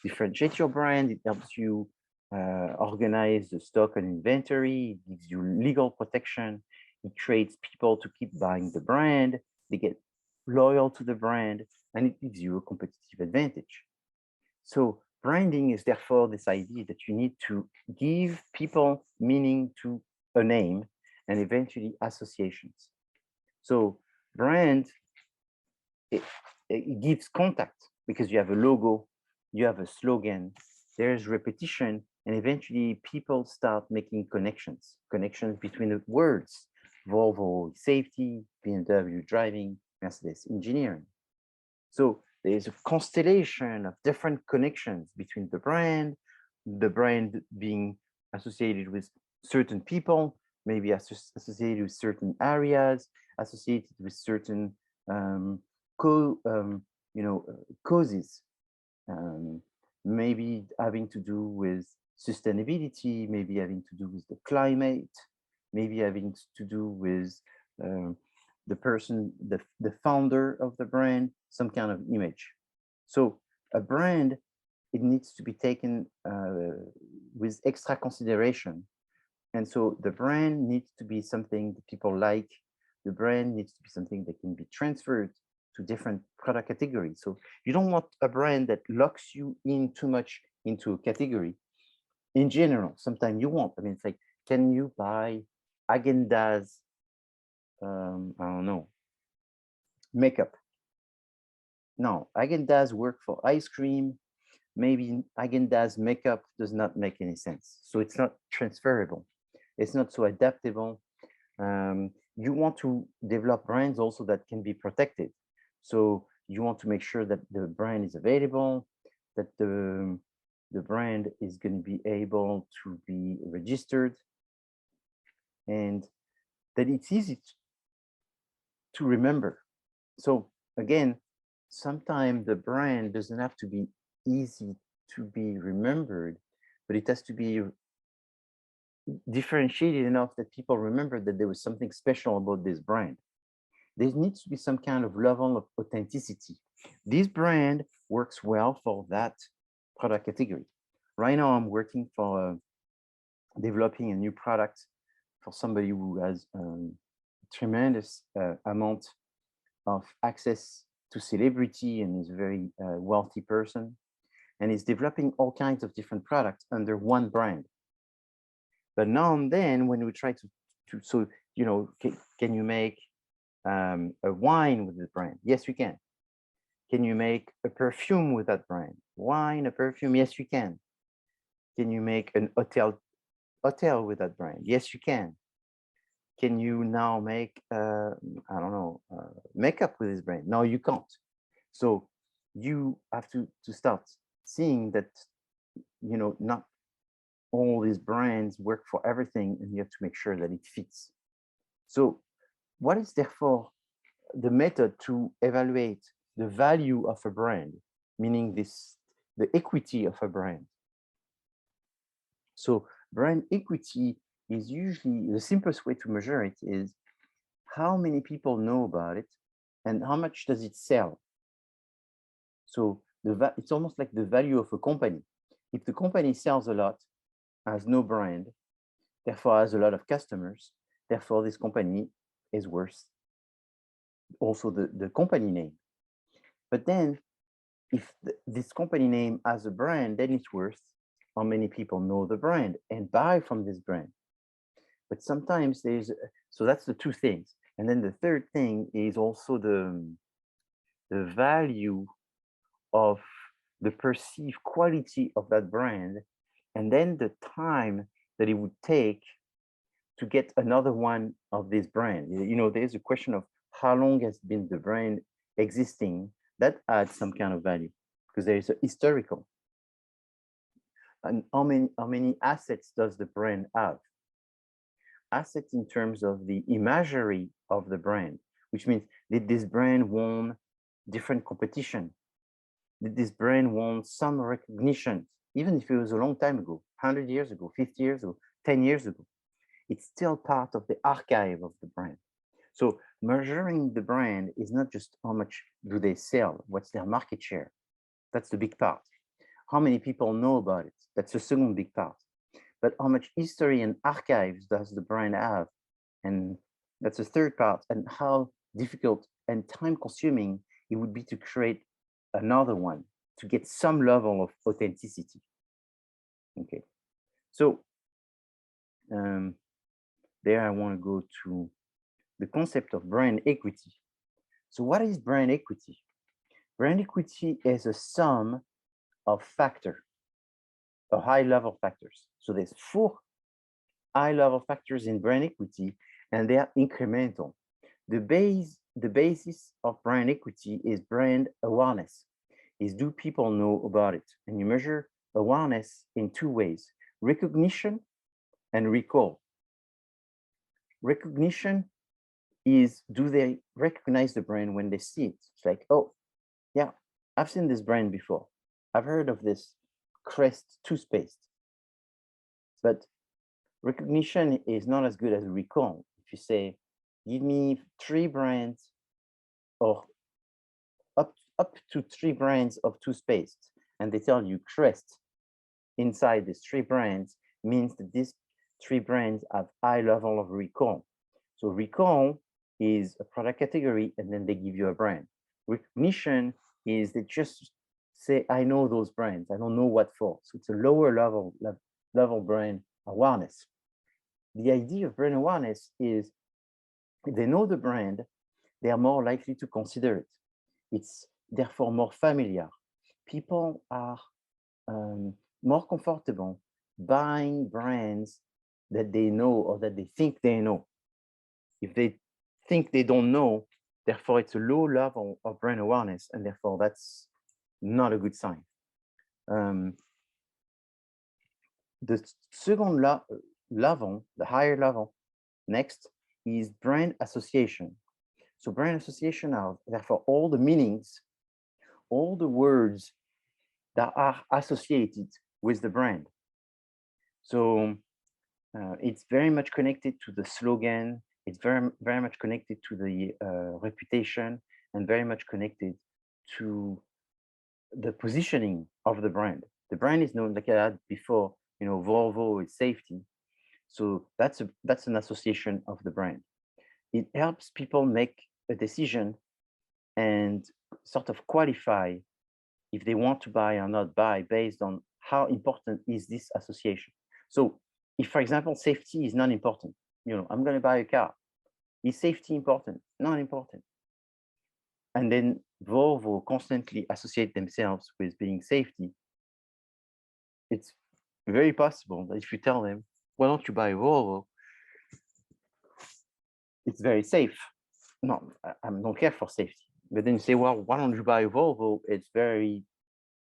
differentiate your brand. It helps you organize the stock and inventory. It gives you legal protection. It creates people to keep buying the brand. They get loyal to the brand, and it gives you a competitive advantage. So branding is therefore this idea that you need to give people meaning to a name and eventually associations. So brand, it gives contact because you have a logo, you have a slogan, there's repetition, and eventually people start making connections between the words. Volvo, safety, BMW, driving, Mercedes, engineering. So there's a constellation of different connections between the brand being associated with certain people, maybe associated with certain areas, associated with certain causes, maybe having to do with sustainability, maybe having to do with the climate, maybe having to do with the person, the founder of the brand, some kind of image. So a brand, it needs to be taken with extra consideration. And so the brand needs to be something that people like. The brand needs to be something that can be transferred to different product categories. So you don't want a brand that locks you in too much into a category. In general, sometimes you want, I mean, it's like, can you buy Häagen-Dazs, I don't know, makeup? No, Häagen-Dazs work for ice cream. Maybe Häagen-Dazs makeup does not make any sense. So it's not transferable. It's not so adaptable. You want to develop brands also that can be protected. So you want to make sure that the brand is available, that the brand is going to be able to be registered, and that it's easy to remember. So again, sometimes the brand doesn't have to be easy to be remembered, but it has to be differentiated enough that people remember that there was something special about this brand. There needs to be some kind of level of authenticity. This brand works well for that product category. Right now, I'm working for developing a new product for somebody who has tremendous amount of access to celebrity and is a very wealthy person, and is developing all kinds of different products under one brand. But now and then, when we try to so, you know, can you make a wine with the brand? Yes, you can. Can you make a perfume with that brand? Wine, a perfume? Yes, you can. Can you make an hotel with that brand? Yes, you can. Can you now make, I don't know, makeup with this brand? No, you can't. So you have to start seeing that, you know, not all these brands work for everything, and you have to make sure that it fits. So what is therefore the method to evaluate the value of a brand, meaning the equity of a brand. So brand equity is usually the simplest way to measure it is how many people know about it and how much does it sell. So it's almost like the value of a company. If the company sells a lot, has no brand, therefore has a lot of customers, therefore this company is worth also the company name. But then if this company name has a brand, then it's worth how many people know the brand and buy from this brand. But sometimes so that's the two things. And then the third thing is also the value of the perceived quality of that brand, and then the time that it would take to get another one of this brand. You know, there's a question of how long has been the brand existing. That adds some kind of value because there is a historical. And how many assets does the brand have? Assets in terms of the imagery of the brand, which means did this brand won different competition? Did this brand won some recognition, even if it was a long time ago, 100 years ago, 50 years ago, 10 years ago? It's still part of the archive of the brand. So measuring the brand is not just how much do they sell, what's their market share. That's the big part. How many people know about it? That's the second big part. But how much history and archives does the brand have? And that's the third part. And how difficult and time consuming it would be to create another one to get some level of authenticity. Okay, so there I want to go to the concept of brand equity. So what is brand equity? Brand equity is a sum of factors, of high-level factors. So there's 4 high-level factors in brand equity, and they are incremental. The basis of brand equity is brand awareness. Is do people know about it? And you measure awareness in 2 ways: recognition and recall. Recognition is, do they recognize the brand when they see it? It's like, oh, yeah, I've seen this brand before. I've heard of this Crest toothpaste. But recognition is not as good as recall. If you say, give me 3 brands or up to 3 brands of toothpaste, and they tell you Crest inside these 3 brands, means that these 3 brands have high level of recall. So recall is a product category, and then they give you a brand. Recognition is they just say, I know those brands, I don't know what for. So it's a lower level brand awareness. The idea of brand awareness is if they know the brand, they are more likely to consider it. It's therefore more familiar. People are more comfortable buying brands that they know or that they think they know. If they think they don't know, therefore it's a low level of brand awareness, and therefore that's not a good sign. The second level, the higher level, next is brand association. So brand association are therefore all the meanings, all the words that are associated with the brand. So it's very much connected to the slogan. It's very much connected to the reputation, and very much connected to the positioning of the brand. The brand is known, like I had before, you know, Volvo is safety. So that's an association of the brand. It helps people make a decision and sort of qualify if they want to buy or not buy based on how important is this association. So if, for example, safety is not important, you know, I'm going to buy a car. Is safety important? Not important. And then Volvo constantly associate themselves with being safety. It's very possible that if you tell them, why don't you buy a Volvo? It's very safe. No, I don't care for safety. But then you say, well, why don't you buy a Volvo? It's very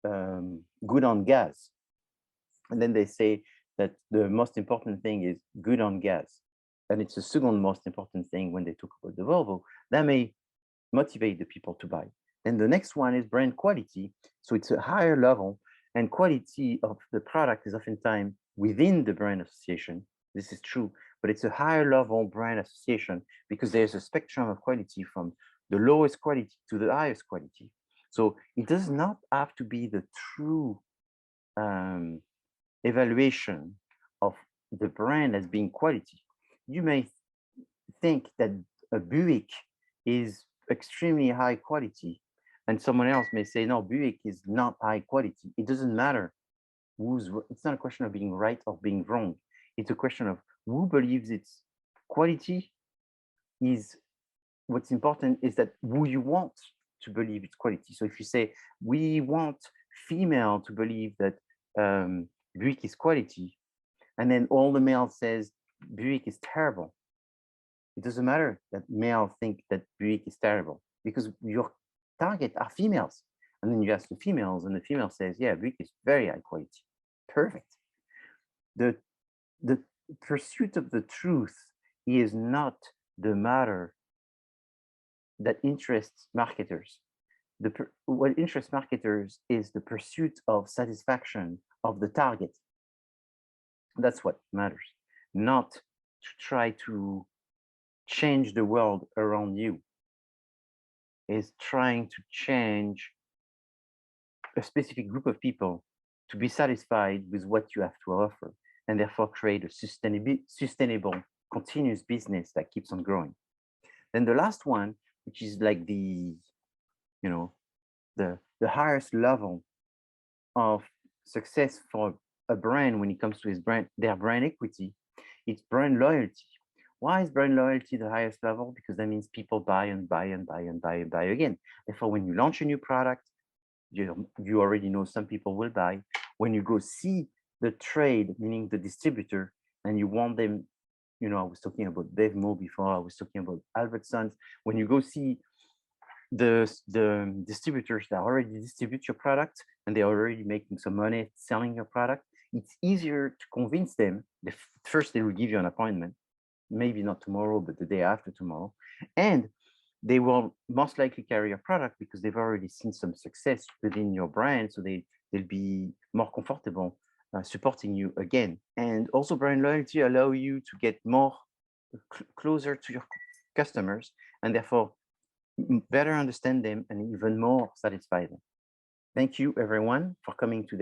good on gas. And then they say that the most important thing is good on gas. And it's the second most important thing when they talk about the Volvo. That may motivate the people to buy. And the next one is brand quality. So it's a higher level, and quality of the product is oftentimes within the brand association. This is true, but it's a higher level brand association because there's a spectrum of quality from the lowest quality to the highest quality. So it does not have to be the true evaluation of the brand as being quality. You may think that a Buick is extremely high quality, and someone else may say, no, Buick is not high quality. It doesn't matter it's not a question of being right or being wrong. It's a question of who believes its quality is what's important is that who you want to believe its quality. So if you say, we want female to believe that Buick is quality, and then all the male says Buick is terrible, it doesn't matter that male think that Buick is terrible because your target are females. And then you ask the females and the female says, yeah, Buick is very high quality. Perfect. The pursuit of the truth is not the matter that interests marketers. What interests marketers is the pursuit of satisfaction of the target. That's what matters, not to try to change the world around you. Is trying to change a specific group of people to be satisfied with what you have to offer, and therefore create a sustainable, continuous business that keeps on growing. Then the last one, which is like the highest level of success for a brand when it comes to their brand equity, it's brand loyalty. Why is brand loyalty the highest level? Because that means people buy and buy and buy and buy and buy again. Therefore, when you launch a new product, you already know some people will buy. When you go see the trade, meaning the distributor, and you want them, I was talking about Dave Moore before, I was talking about Albertsons. When you go see the distributors that already distribute your product and they're already making some money selling your product, it's easier to convince them. First, they will give you an appointment, maybe not tomorrow, but the day after tomorrow. And they will most likely carry your product because they've already seen some success within your brand. So they'll be more comfortable supporting you again. And also brand loyalty allow you to get more closer to your customers and therefore better understand them and even more satisfy them. Thank you everyone for coming today.